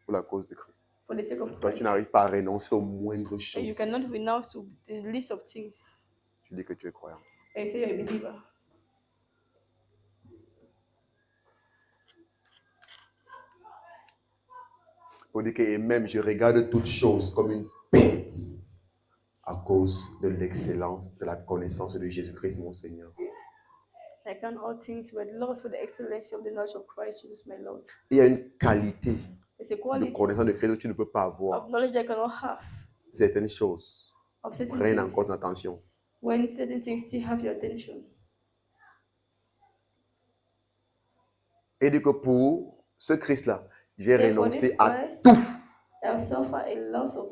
Pour la cause de Christ. for the sake of Toi, Christ. tu n'arrives pas à renoncer aux moindres And you choses. cannot renounce to the least of things. Tu dis que tu es croyant. And you say you're a believer. Pour dire que et même je regarde toutes choses comme une bête à cause de l'excellence, de la connaissance de Jésus-Christ, mon Seigneur. I count all things with loss for the excellency of the knowledge of Christ Jesus my Lord. Il y a une qualité It's a de quality connaissance de Christ que tu ne peux pas avoir. of knowledge I cannot have. Certaines choses Of certain prennent things. encore ton attention. When certain things still have your attention. Et dit que pour ce Christ-là, j'ai Say, for renoncé this à Christ, tout I have suffered a loss of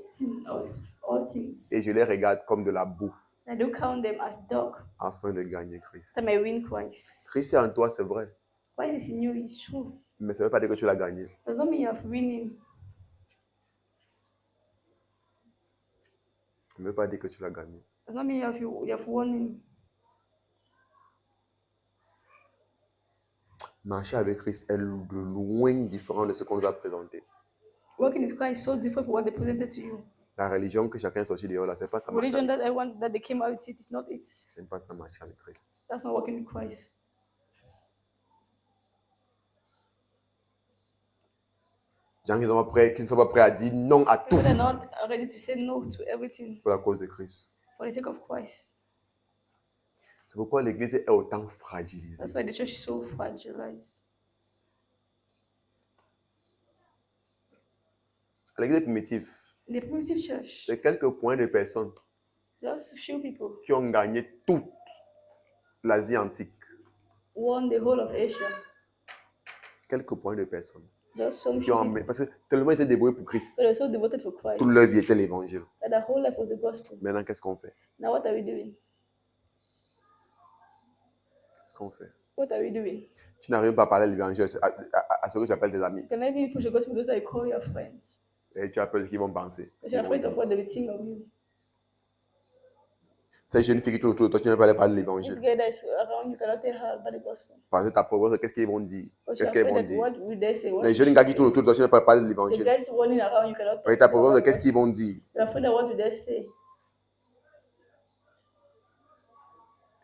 all things. et je les regarde comme de la boue I do count them as dog, afin de gagner Christ. that I may win Christ. Christ est en toi, c'est vrai, Christ is in you, it's true. mais ça ne veut pas dire que tu l'as gagné. Does not mean you have winning. Ça ne veut pas dire que tu l'as gagné. Does not mean you have won him. Marcher avec Christ est de loin différent de ce qu'on nous a présenté. Working with Christ is so different from what they presented to you. La religion que chacun est sorti dehors là, c'est pas ça marcher Religion that avec Christ. everyone that they came out with it is not it. C'est pas ça marcher avec Christ. That's not working with Christ. Les gens qui ne sont pas prêts à dire non à tout People are not ready to say no to everything pour la cause de Christ. for the sake of Christ. C'est pourquoi l'église est autant fragilisée. That's why the church is so fragilized. À l'église primitive, The primitive church, c'est quelques points de personnes just few people qui ont gagné toute l'Asie antique. won the whole of Asia. Quelques points de personnes Just some qui few ont people. parce que tellement ils étaient dévoués pour Christ. So they're so devoted for Christ Toute leur vie était l'évangile. that their whole life was the gospel. Maintenant, qu'est-ce qu'on fait? Now what are we doing? Qu'est-ce qu'on fait? What are we doing? Tu n'arrives pas à parler de l'évangile à ceux que tu appelles tes amis. Can I even push the gospel to those that you call your friends? Et tu as peur de ce qu'ils vont penser. Because Ils you're vont afraid of dire. what they will think of you. Ces jeunes filles qui tournent autour de toi, tu n'arrives pas à leur parler de This l'évangile. guy that is around you cannot tell her about the gospel. Parce que ta pauvre, qu'est-ce qu'ils vont dire? Because Qu'est-ce you're qu'ils afraid vont that dire? what will they say? What Les will jeunes she gars qui say? tournent autour de toi, tu n'arrives pas à parler de The l'évangile. guys running around you cannot Mais talk ta to them pauvre, about the qu'est-ce qu'ils gospel. vont dire? You're afraid of what will they say?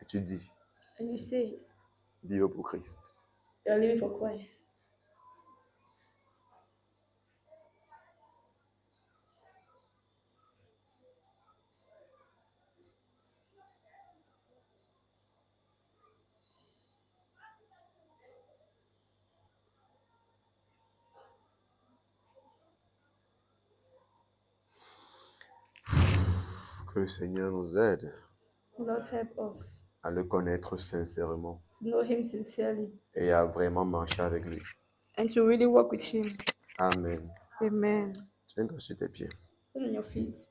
Et tu dis, And you say, vivre pour Christ. you're living for Christ. Que le Seigneur nous aide Lord, help us à le connaître sincèrement to know Him sincerely et à vraiment marcher avec lui. and to really walk with Him. Amen. Amen. Tiens-toi sur tes pieds. Stand on your feet.